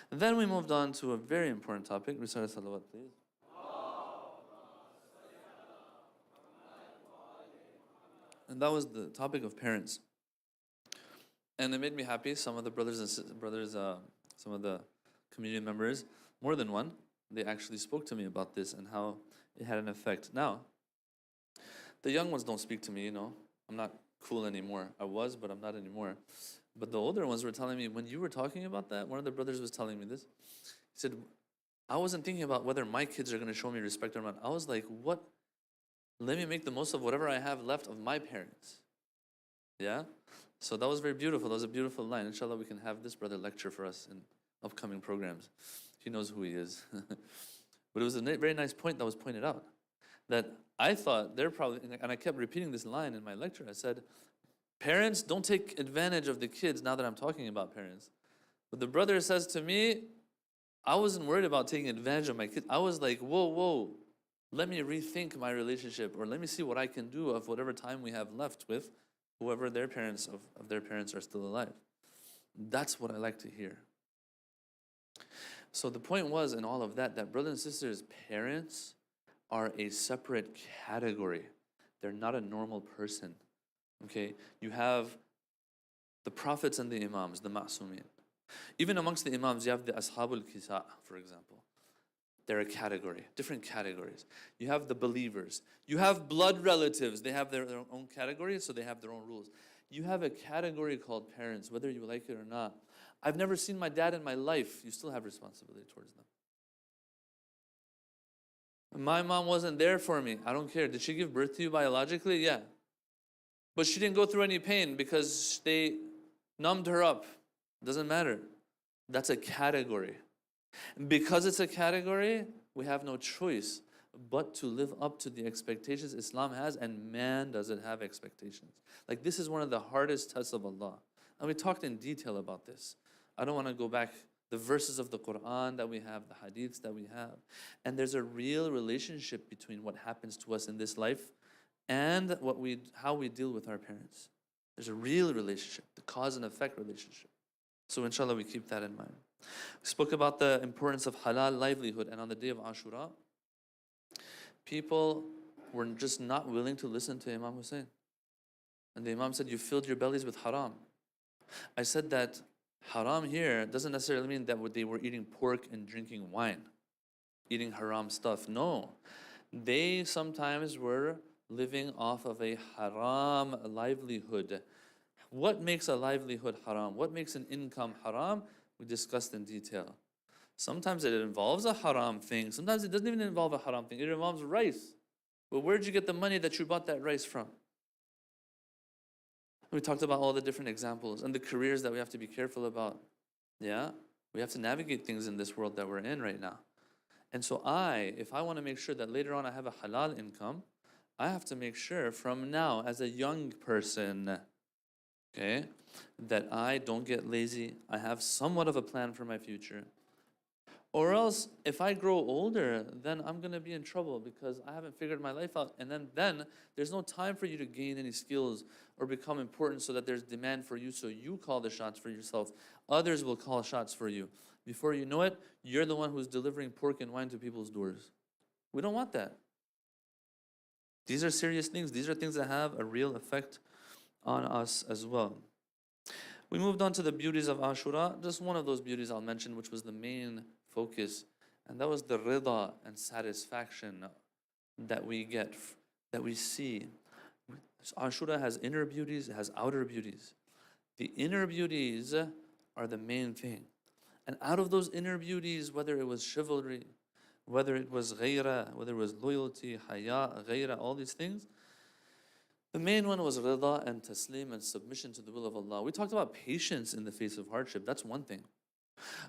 And then we moved on to a very important topic. Recite salawat, please. And that was the topic of parents. And it made me happy. Some of the some of the community members, more than one, they actually spoke to me about this and how it had an effect. Now, the young ones don't speak to me, I'm not cool anymore. I was, but I'm not anymore. But the older ones were telling me, when you were talking about that, one of the brothers was telling me this. He said, I wasn't thinking about whether my kids are going to show me respect or not. I was like, let me make the most of whatever I have left of my parents. Yeah? So that was very beautiful. That was a beautiful line. Inshallah, we can have this brother lecture for us in upcoming programs. He knows who he is. But it was a very nice point that was pointed out. That I thought they're probably, and I kept repeating this line in my lecture. I said, parents, don't take advantage of the kids now that I'm talking about parents. But the brother says to me, I wasn't worried about taking advantage of my kids. I was like, whoa, let me rethink my relationship, or let me see what I can do of whatever time we have left with whoever their parents of their parents are still alive. That's what I like to hear. So the point was in all of that brothers and sisters, parents are a separate category. They're not a normal person. Okay? You have the prophets and the imams, the ma'sumin. Even amongst the imams, you have the ashabul kisa, for example. They're a category, different categories. You have the believers. You have blood relatives. They have their own category, so they have their own rules. You have a category called parents, whether you like it or not. I've never seen my dad in my life. You still have responsibility towards them. My mom wasn't there for me. I don't care. Did she give birth to you biologically? Yeah. But she didn't go through any pain because they numbed her up. Doesn't matter. That's a category. Because it's a category, we have no choice but to live up to the expectations Islam has, and man doesn't have expectations. Like, this is one of the hardest tests of Allah. And we talked in detail about this. I don't want to go back. The verses of the Quran that we have, the hadiths that we have. And there's a real relationship between what happens to us in this life and how we deal with our parents. There's a real relationship, the cause and effect relationship. So inshallah, we keep that in mind. We spoke about the importance of halal livelihood, and on the day of Ashura, people were just not willing to listen to Imam Hussein. And the Imam said, you filled your bellies with haram. I said that haram here doesn't necessarily mean that they were eating pork and drinking wine, eating haram stuff. No, they sometimes were living off of a haram livelihood. What makes a livelihood haram? What makes an income haram? We discussed in detail. Sometimes it involves a haram thing. Sometimes it doesn't even involve a haram thing. It involves rice. But where'd you get the money that you bought that rice from? We talked about all the different examples and the careers that we have to be careful about. Yeah? We have to navigate things in this world that we're in right now. And so if I want to make sure that later on I have a halal income, I have to make sure from now, as a young person, okay, that I don't get lazy. I have somewhat of a plan for my future. Or else, if I grow older, then I'm going to be in trouble because I haven't figured my life out. And then there's no time for you to gain any skills or become important so that there's demand for you, so you call the shots for yourself. Others will call shots for you. Before you know it, you're the one who's delivering pork and wine to people's doors. We don't want that. These are serious things. These are things that have a real effect on us as well. We moved on to the beauties of Ashura. Just one of those beauties I'll mention, which was the main focus, and that was the rida and satisfaction that we get, that we see. Ashura has inner beauties, it has outer beauties. The inner beauties are the main thing. And out of those inner beauties, whether it was chivalry, whether it was ghayra, whether it was loyalty, haya, ghayra, all these things, the main one was rida and taslim and submission to the will of Allah. We talked about patience in the face of hardship. That's one thing.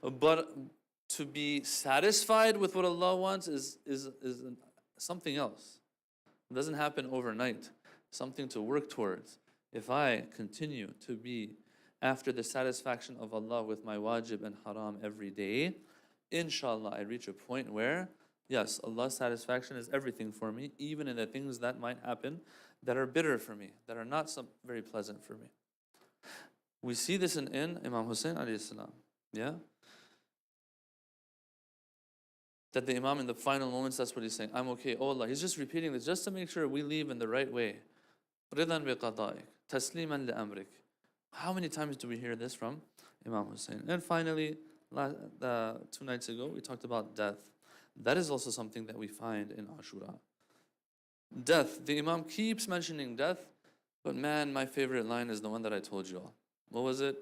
But to be satisfied with what Allah wants is something else. It doesn't happen overnight. Something to work towards. If I continue to be after the satisfaction of Allah with my wajib and haram every day, inshallah, I reach a point where, yes, Allah's satisfaction is everything for me, even in the things that might happen that are bitter for me, that are not so very pleasant for me. We see this in Imam Hussein alayhi salam, yeah? That the Imam in the final moments, that's what he's saying. I'm okay, oh Allah. He's just repeating this just to make sure we leave in the right way. Ridan bi qada'ik, tasliman li amrik. How many times do we hear this from Imam Hussein? And finally, 2 nights ago, we talked about death. That is also something that we find in Ashura. Death. The Imam keeps mentioning death, but man, my favorite line is the one that I told you all. What was it?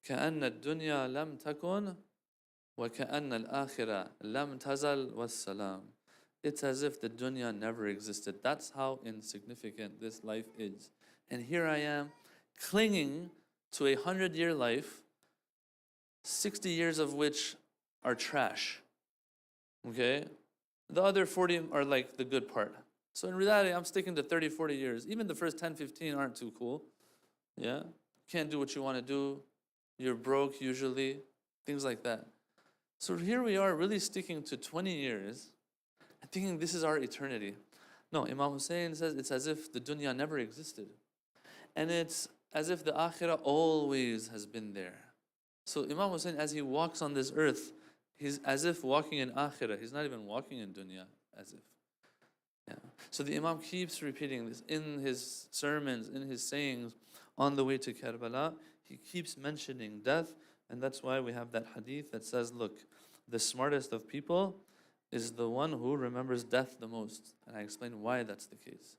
كأن الدنيا لم تكن وكأن الآخرة لم تزل والسلام. It's as if the dunya never existed. That's how insignificant this life is. And here I am, clinging to a 100-year life, 60 years of which are trash. Okay? The other 40 are like the good part. So in reality, I'm sticking to 30, 40 years. Even the first 10, 15 aren't too cool. Yeah? Can't do what you want to do. You're broke usually. Things like that. So here we are really sticking to 20 years and thinking this is our eternity. No, Imam Hussein says it's as if the dunya never existed. And it's as if the akhirah always has been there. So Imam Hussein, as he walks on this earth, he's as if walking in akhirah. He's not even walking in dunya, as if. Yeah. So the Imam keeps repeating this in his sermons, in his sayings, on the way to Karbala. He keeps mentioning death, and that's why we have that hadith that says, look, the smartest of people is the one who remembers death the most. And I explain why that's the case.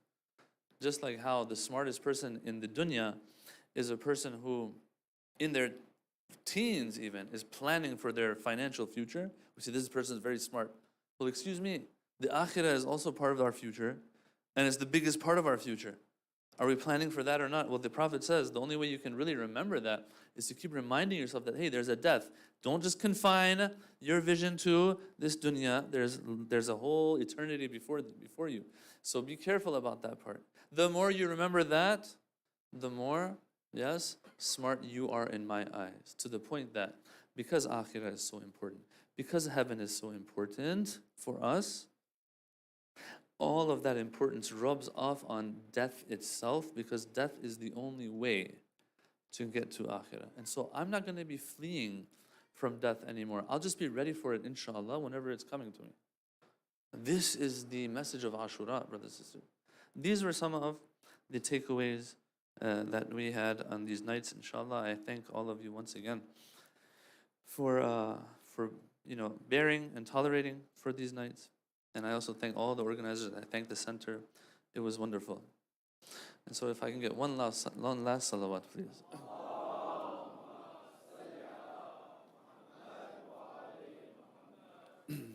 Just like how the smartest person in the dunya is a person who, in their teens even, is planning for their financial future. We see this person is very smart. Well, excuse me, the akhirah is also part of our future, and it's the biggest part of our future. Are we planning for that or not? Well, the Prophet says the only way you can really remember that is to keep reminding yourself that, hey, there's a death. Don't just confine your vision to this dunya. There's a whole eternity before you. So be careful about that part. The more you remember that, the more, yes, smart you are in my eyes. To the point that because akhirah is so important, because heaven is so important for us, all of that importance rubs off on death itself, because death is the only way to get to akhirah. And so I'm not going to be fleeing from death anymore. I'll just be ready for it, inshallah, whenever it's coming to me. This is the message of Ashura, brothers and sisters. These were some of the takeaways that we had on these nights, inshallah. I thank all of you once again for bearing and tolerating for these nights. And I also thank all the organizers. I thank the center. It was wonderful. And so if I can get one last salawat, please.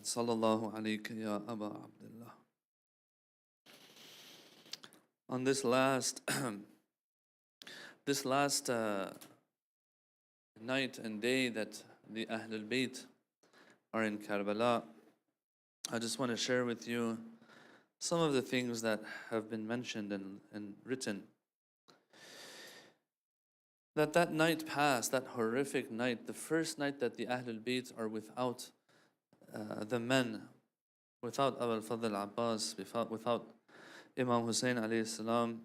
Sallallahu alayka ya Aba Abdullah. On this last night and day that the Ahlul Bayt are in Karbala, I just want to share with you some of the things that have been mentioned and written. That night passed, that horrific night, the first night that the Ahlul Bayt are without the men, without Abu al-Fadl Abbas, without Imam Hussein alayhi salam.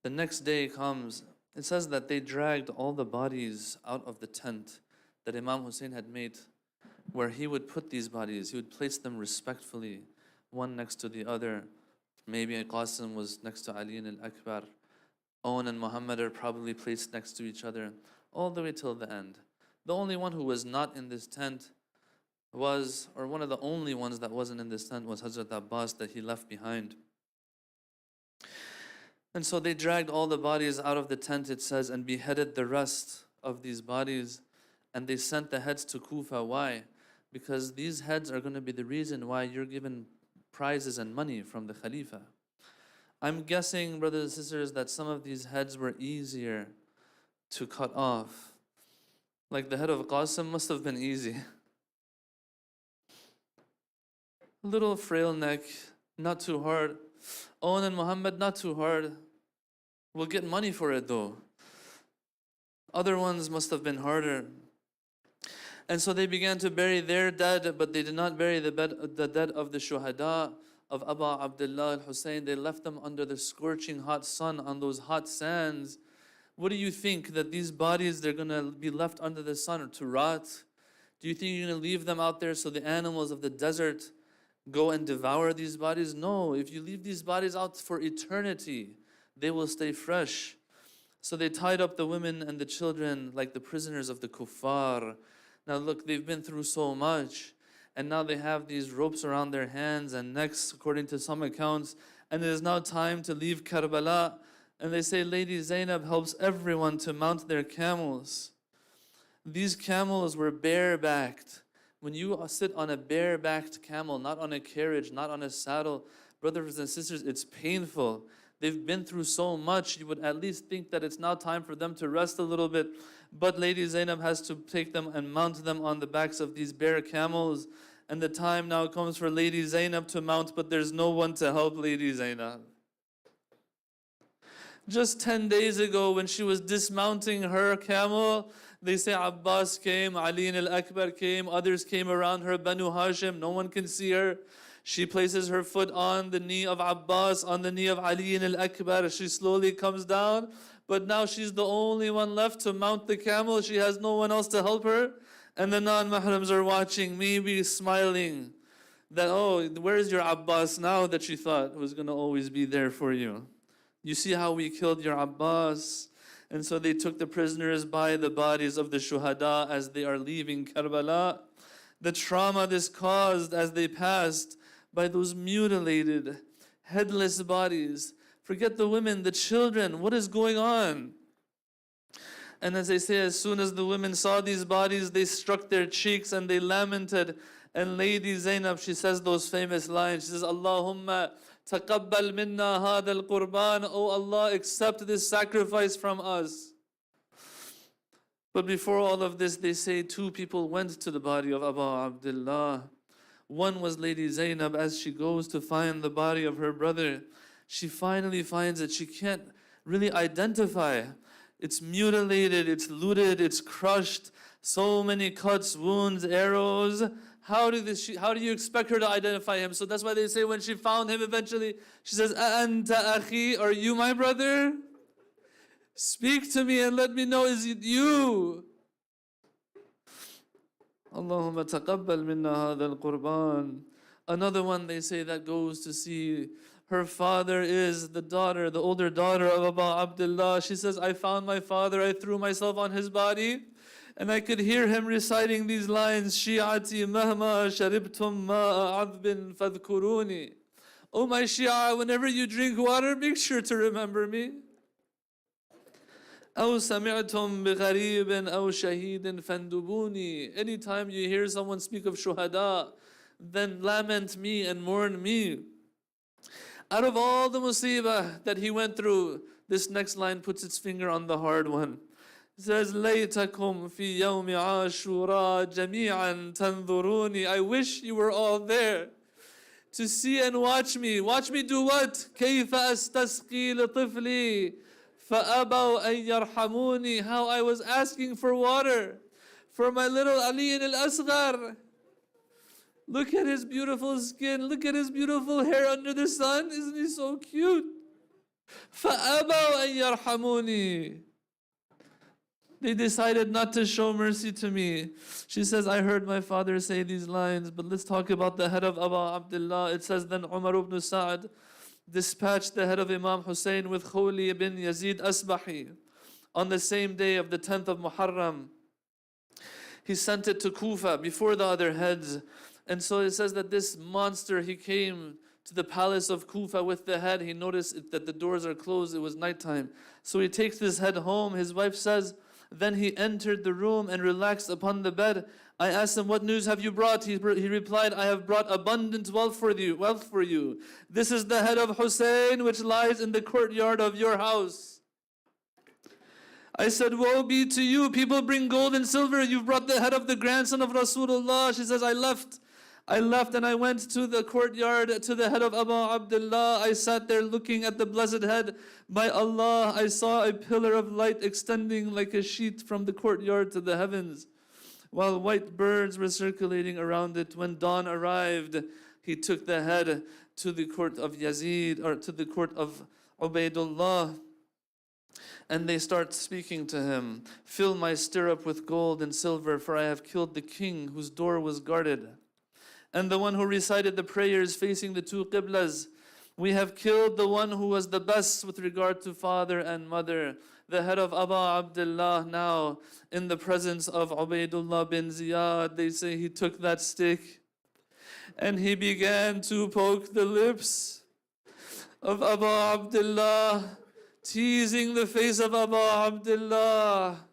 The next day comes, it says that they dragged all the bodies out of the tent that Imam Hussein had made, where he would put these bodies. He would place them respectfully, one next to the other. Maybe Qasim was next to Ali al-Akbar. Owen and Muhammad are probably placed next to each other, all the way till the end. The only one who was not in this tent was, or one of the only ones that wasn't in this tent, was Hazrat Abbas, that he left behind. And so they dragged all the bodies out of the tent, it says, and beheaded the rest of these bodies. And they sent the heads to Kufa. Why? Because these heads are going to be the reason why you're given prizes and money from the Khalifa. I'm guessing, brothers and sisters, that some of these heads were easier to cut off. Like the head of Qasim must have been easy. Little frail neck, not too hard. Owen and Muhammad, not too hard. We'll get money for it though. Other ones must have been harder. And so they began to bury their dead, but they did not bury the dead of the shuhada of Abu Abdullah al-Hussein. They left them under the scorching hot sun on those hot sands. What do you think, that these bodies, they're going to be left under the sun to rot? Do you think you're going to leave them out there so the animals of the desert go and devour these bodies? No, if you leave these bodies out for eternity, they will stay fresh. So they tied up the women and the children like the prisoners of the kuffar. Now look, they've been through so much, and now they have these ropes around their hands and necks, according to some accounts, and it is now time to leave Karbala. And they say Lady Zainab helps everyone to mount their camels. These camels were bare-backed. When you sit on a bare-backed camel, not on a carriage, not on a saddle, brothers and sisters, it's painful. They've been through so much, you would at least think that it's now time for them to rest a little bit. But Lady Zainab has to take them and mount them on the backs of these bare camels. And the time now comes for Lady Zainab to mount, but there's no one to help Lady Zainab. Just 10 days ago, when she was dismounting her camel, they say Abbas came, Ali al-Akbar came, others came around her, Banu Hashim, no one can see her. She places her foot on the knee of Abbas, on the knee of Ali al-Akbar. She slowly comes down, but now she's the only one left to mount the camel. She has no one else to help her. And the non-Mahrams are watching, maybe smiling, that, oh, where's your Abbas now that you thought was going to always be there for you? You see how we killed your Abbas? And so they took the prisoners by the bodies of the shuhada as they are leaving Karbala. The trauma this caused as they passed by those mutilated, headless bodies. Forget the women, the children, what is going on? And as they say, as soon as the women saw these bodies, they struck their cheeks and they lamented. And Lady Zainab, she says those famous lines. She says, Allahumma taqabbal minna hada al-qurban. Oh Allah, accept this sacrifice from us. But before all of this, they say two people went to the body of Abu Abdullah. One was Lady Zainab. As she goes to find the body of her brother, she finally finds it. She can't really identify. It's mutilated, it's looted, it's crushed. So many cuts, wounds, arrows. How do you expect her to identify him? So that's why they say when she found him eventually, she says, Anta akhi, are you my brother? Speak to me and let me know, is it you? Allahumma taqabbal minna hadha al-qurban. Another one they say that goes to see her father is the older daughter of Abu Abdullah. She says, I found my father, I threw myself on his body, and I could hear him reciting these lines, Shi'ati mahma sharibtum ma'a adbin fadhkuruni. Oh my Shia, whenever you drink water, make sure to remember me. أو سمعتم بغريب أو شهيد فاندبوني. Anytime you hear someone speak of shuhada, then lament me and mourn me. Out of all the musibah that he went through, this next line puts its finger on the hard one. It says, ليتكم في يوم عاشوراء جميعا تنظروني. I wish you were all there to see and watch me. Watch me do what? كيف أستسقي لطفلي فأبوا أن يرحموني. How I was asking for water for my little Ali al-Asghar. Look at his beautiful skin. Look at his beautiful hair under the sun. Isn't he so cute? فأبوا أن يرحموني. They decided not to show mercy to me. She says, I heard my father say these lines, but let's talk about the head of Abu Abdullah. It says, then Umar ibn Sa'd dispatched the head of Imam Hussein with Khawli ibn Yazid Asbahi on the same day of the 10th of Muharram. He sent it to Kufa before the other heads. And so it says that this monster, he came to the palace of Kufa with the head. He noticed that the doors are closed. It was nighttime. So he takes this head home. His wife says, then he entered the room and relaxed upon the bed. I asked him, what news have you brought? He replied, I have brought abundant wealth for you. This is the head of Hussein, which lies in the courtyard of your house. I said, woe be to you. People bring gold and silver. You've brought the head of the grandson of Rasulullah. She says, I left and I went to the courtyard to the head of Abu Abdullah. I sat there looking at the blessed head. By Allah, I saw a pillar of light extending like a sheet from the courtyard to the heavens. while white birds were circulating around it. When dawn arrived, he took the head to the court of Yazid, or to the court of Ubaidullah, and they start speaking to him. Fill my stirrup with gold and silver, for I have killed the king whose door was guarded, and the one who recited the prayers facing the two qiblas. We have killed the one who was the best with regard to father and mother. The head of Abu Abdullah now in the presence of Ubaidullah bin Ziyad. They say he took that stick and he began to poke the lips of Abu Abdullah, teasing the face of Abu Abdullah,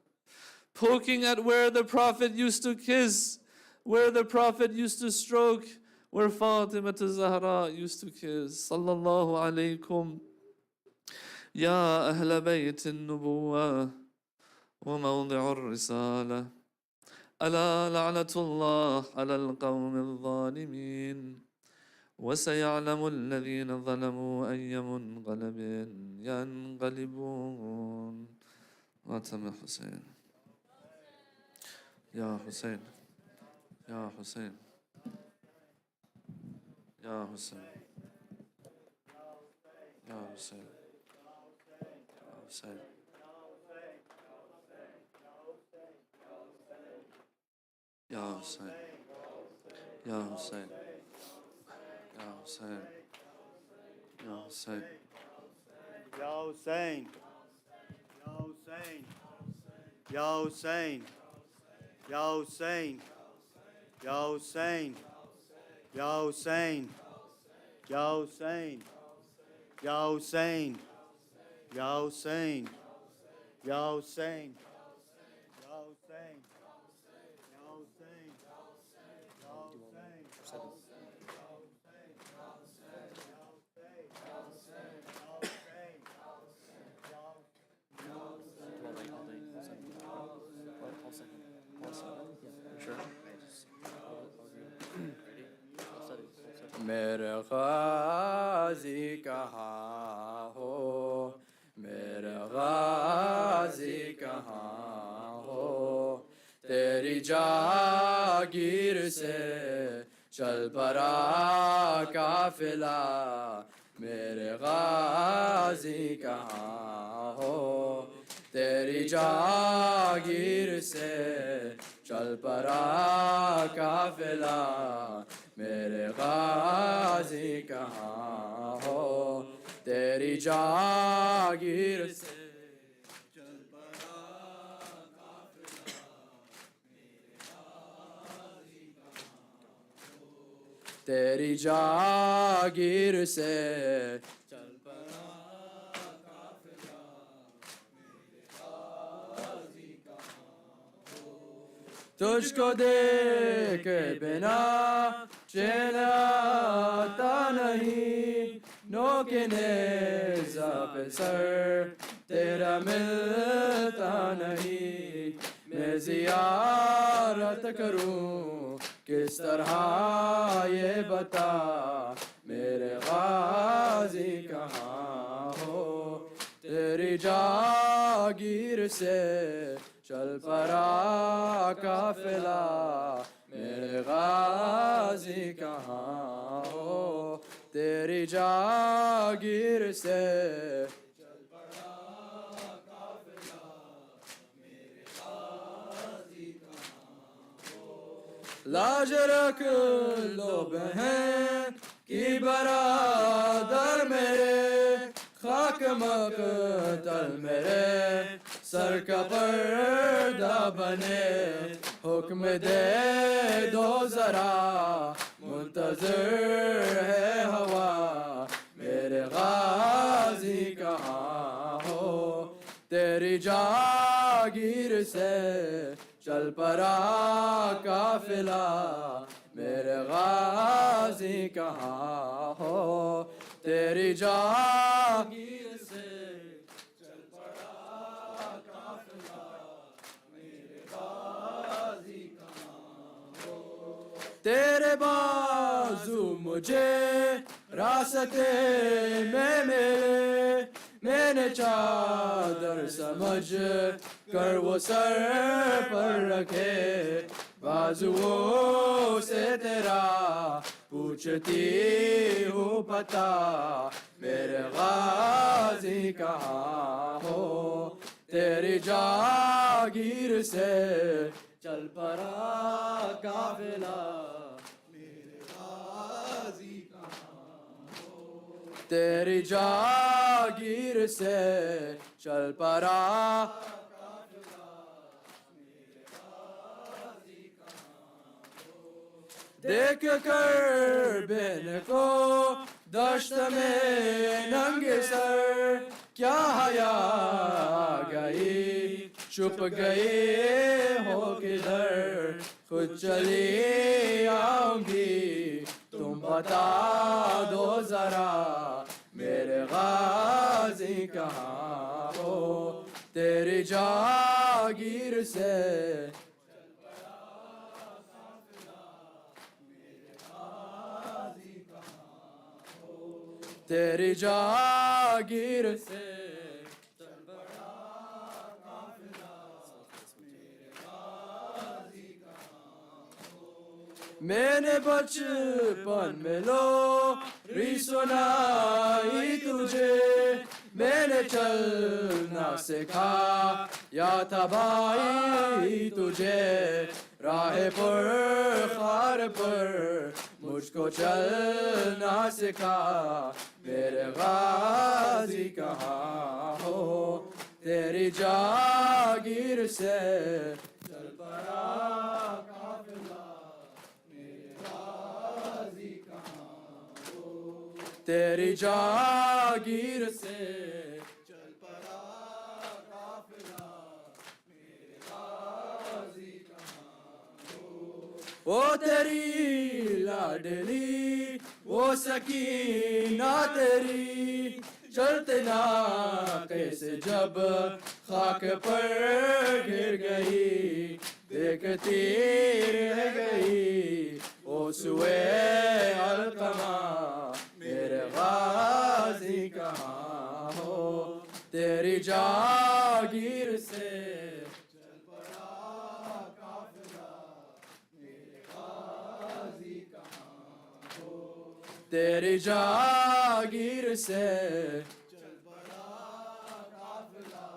poking at where the Prophet used to kiss, where the Prophet used to stroke, where Fatima Zahra used to kiss. Sallallahu alaykum. يا أهل بيت النبوة وموضع الرسالة ألا لعنة الله على القوم الظالمين وسيعلم الذين ظلموا أي منقلب ينقلبون. ماتم حسين يا حسين يا حسين يا حسين يا حسين Hussein. Ya Hussein. Ya Hussein. Ya Hussein. Ya Hussein. Ya Hussein. Ya Hussein. Ya Hussein. Ya Hussein. Ya Hussein. Ya Hussein. Ya Hussein. Ya Hussein. Ya Hussein, Ya Hussein, Ya Hussein, Ya Hussein, میرے غازی کہاں ہو، میرے غازی کہاں ہو، تیری جاگیر سے چل پڑا قافلہ، میرے غازی کہاں ہو، تیری جاگیر سے چل پڑا قافلہ، میرے غازی کہاں ہو، تیری جاگیر سے چل پڑا قافلہ، میرے غازی کہاں ہو، تیری جاگیر سے چل پڑا قافلہ، میرے غازی کہاں ہو، تجھ کو دیکھ بنا چین آتا نہیں، نوک نیزہ پہ سر تیرا ملتا نہیں، میں زیارت کروں کس طرح یہ بتا، میرے غازی کہاں ہو، تیری جاگیر سے چل پڑا قافلہ، میرے غازی کہاں ہو، تیری جاگیر سے چل پڑا قافلہ، میرے غازی کہاں ہو، لاج رکھ لو بہن کی برادر میرے، خاک مقتل میرے سر کا پردہ بنے، حکم دے دو ذرا منتظر ہے ہوا، میرے غازی کہاں ہو، تیری جاگیر سے چل پڑا قافلہ، میرے غازی کہاں ہو، تیری جاگیر سے چل پڑا قافلہ، میرے غازی کہاں ہو، تیرے بازو مجھے راستے میں ملے، میں نے چادر سمجھ کر وہ سر پر رکھے، بازوؤں سے تیرا پوچھتی ہوں پتا میرے غازی کہاں ہو تیری جاگیر سے چل پڑا قافلہ میرے غازی تیری جاگیر سے چل پڑا دیکھ کر بین کو دشت میں ننگ سر کیا حیا گئی چھپ گئی ہو کدھر خود چلی آؤں گی تم بتا دو ذرا میرے غازی کہاں ہو تیری جاگیر سے تیری جاگیر سے میں نے بچپن میں لوری سنائی تجھے میں نے چلنا سکھایا تھا بھائی تجھے راہ پر خار پر مجھ کو چلنا سکھا میرے غازی کہاں ہو تیری جاگیر سے چل پڑا قافلہ میرے غازی کہاں ہو تیری جاگیر سے چل پڑا قافلہ میرے غازی وہ تیری لاڈلی وہ سکینہ تیری چلتے ناقے سے جب خاک پر گر گئی دیکھتی رہ گئی وہ سوئے القمہ میرے غازی کہاں ہو تیری جاگیر سے تیری جاگیر سے چل پڑا قافلہ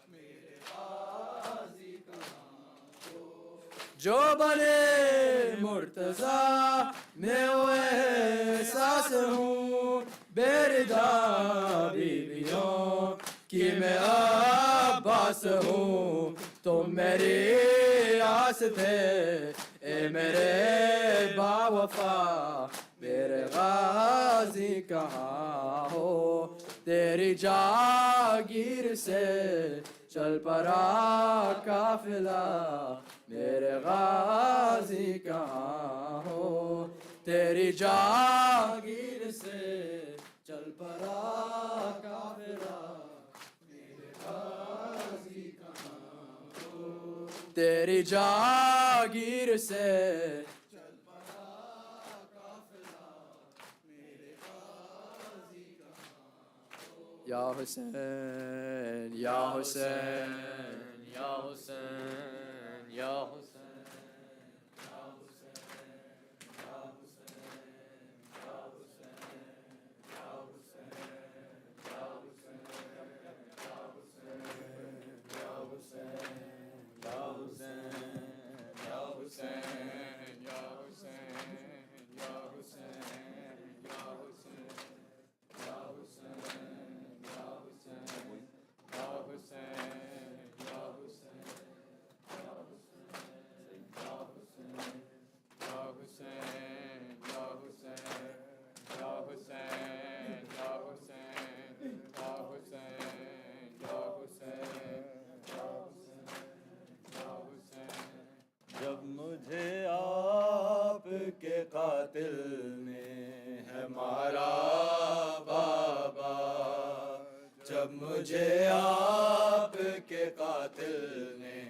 میرے غازی کہاں ہو جو بنے مرتضیٰ میں وہ احساس ہوں بیردا بیویوں کی میں عباس ہوں تم میری آس تھے اے میرے باوفا میرے غازی کہاں ہو تیری جاگیر سے چل پڑا قافلہ میرے غازی کہاں ہو تیری جاگیر سے چل پڑا قافلہ میرے غازی کہاں ہو تیری جاگیر سے یا حسین یا حسین یا حسین یا حسین جب مجھے آپ کے قاتل نے ہے مارا بابا جب مجھے آپ کے قاتل نے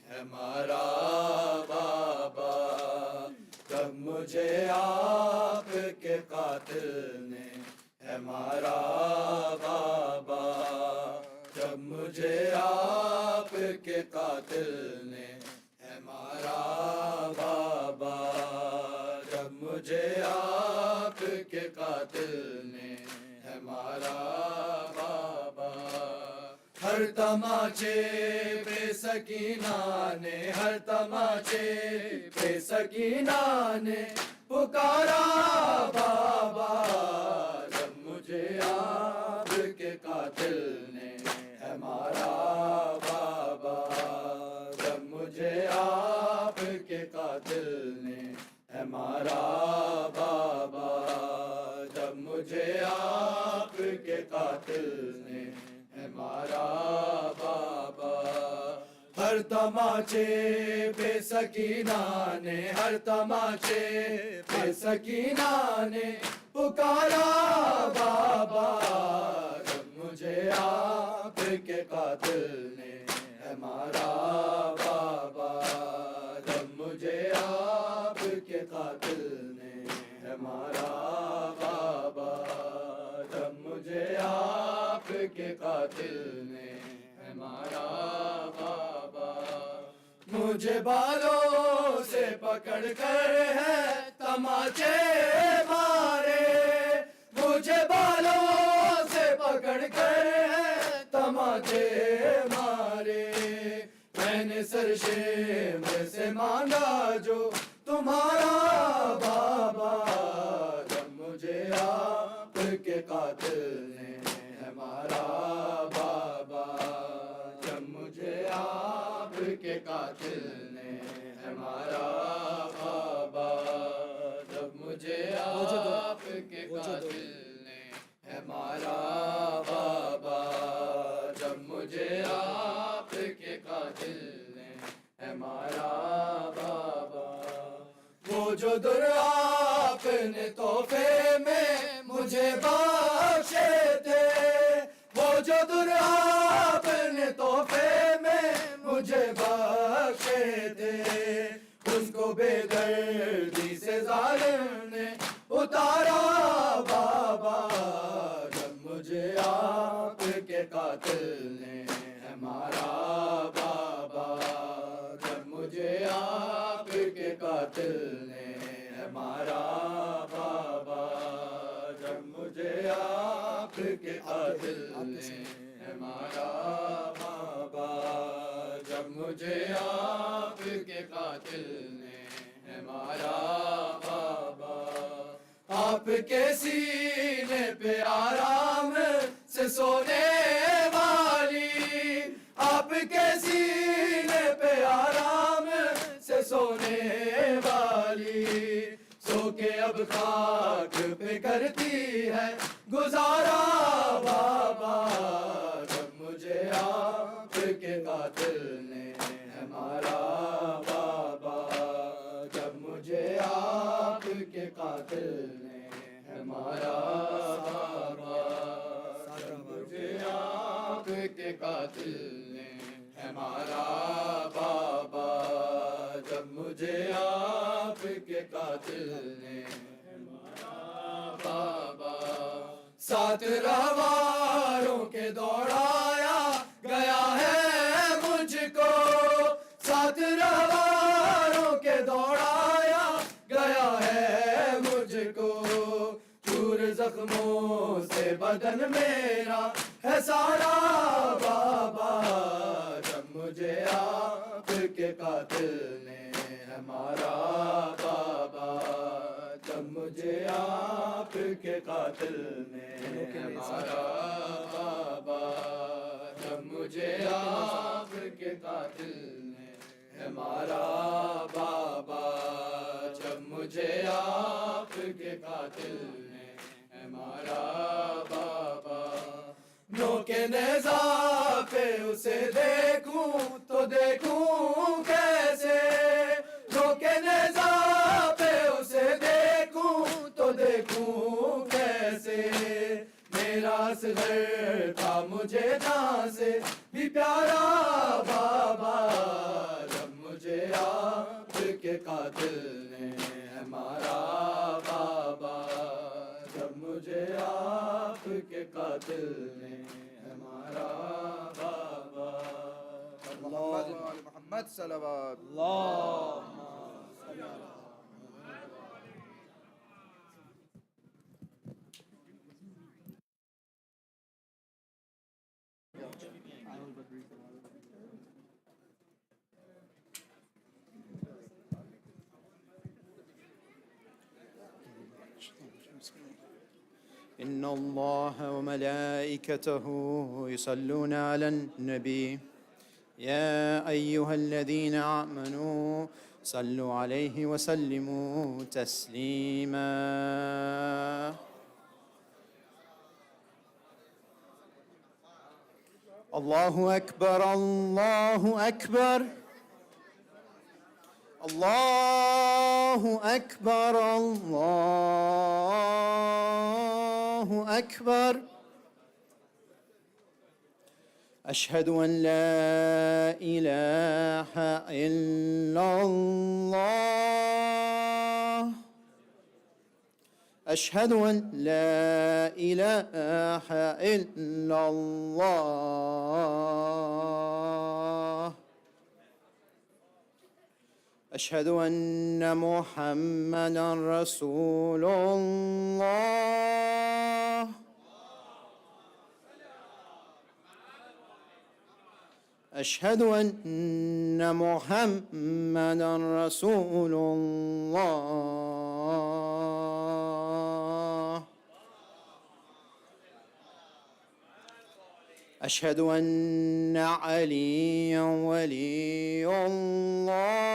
ہے مارا بابا جب مجھے آپ کے قاتل نے ہے مارا بابا جب مجھے آپ کے قاتل نے ہے مارا ہر تماچے پہ سکینہ نے، ہر تماچے پہ سکینہ نے پکارا بابا، جب مجھے آپ کے قاتل نے ہے مارا بابا، جب مجھے آپ کے قاتل نے ہے مارا بابا، جب مجھے آپ کے قاتل نے ہے مارا بابا، ہر تماچے پہ سکینہ نے، ہر تماچے پہ سکینہ نے پکارا بابا، جب مجھے آپ کے قاتل نے ہے مارا بابا، جب مجھے آپ کے قاتل نے ہے مارا بابا، جب مجھے آپ کے قاتل نے ہے مارا بابا، مجھے بالوں سے پکڑ کر ہے تماچے مارے، مجھے بالوں سے پکڑ کر ہے تماچے مارے، میں نے سر شیم سے مانگا جو تمہارا بابا، جب مجھے آپ کے قاتل نے ہے مارا بابا، جب مجھے آپ کے قاتل نے ہے مارا بابا، جب مجھے آپ کے قاتل نے ہے مارا بابا، جب مجھے آپ کے قاتل نے ہے مارا بابا، وہ جو در آپ نے تحفے میں مجھے بخشے تھے، وہ جو در آپ نے تحفے میں مجھے بخشے تھے، اس کو بے دردی سے ظالم نے اتارا بابا، جب مجھے آپ کے قاتل نے ہے مارا بابا، جب مجھے آپ کے قاتل نے ہے مارا بابا، جب مجھے آپ کے قاتل نے ہے مارا بابا، جب مجھے آپ کے قاتل نے ہے مارا بابا، آپ کے سینے پہ آرام سے سونے والی، آپ کے سینے پہ آرام سے سونے والی، سو کے اب خاک پہ کرتی ہے گزارا بابا، جب مجھے آپ کے قاتل نے ہے مارا بابا، جب مجھے آپ کے قاتل نے ہے مارا بابا، جب مجھے آپ کے قاتل نے ہے مارا بابا، جب مجھے آپ کے قاتل نے ہے مارا بابا، ساتھ رواروں کے دوڑایا گیا ہے مجھ کو، ساتھ رواروں کے دوڑایا گیا ہے مجھ کو، چور زخموں سے بدن میرا ہے سارا بابا، جب مجھے آپ کے قاتل نے ہے مارا بابا، جب مجھے آپ کے قاتل نے ہے مارا بابا، جب مجھے آپ کے قاتل نے ہے مارا بابا، جب مجھے آپ کے قاتل نے ہے مارا بابا، نوکے نیزہ پہ اسے دیکھوں تو دیکھوں کیسے، نوکے نیزہ پہ اسے دیکھوں تو دیکھوں کیسے، میرا اصغر تھا مجھے جہاں سے بھی پیارا بابا، جب مجھے آپ کے قاتل نے ہے مارا بابا، جب مجھے آپ کے قاتل نے ہے مارا بابا، محمد صلوات إن الله وملائكته يصلون على النبي يا أيها الذين آمنوا صلوا عليه وسلموا تسليما. الله أكبر الله أكبر الله أكبر الله أكبر. أشهد أن لا إله إلا الله أشهد أن لا إله إلا الله أشهد أن محمدًا رسول الله أشهد أن محمدًا رسول الله أشهد أن عليًا ولي الله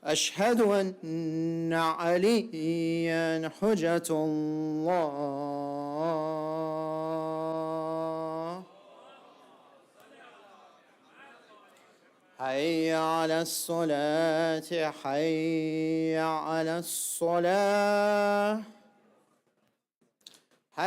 أشهد أن عليًا حجة الله حي على الصلاة حي على الصلاة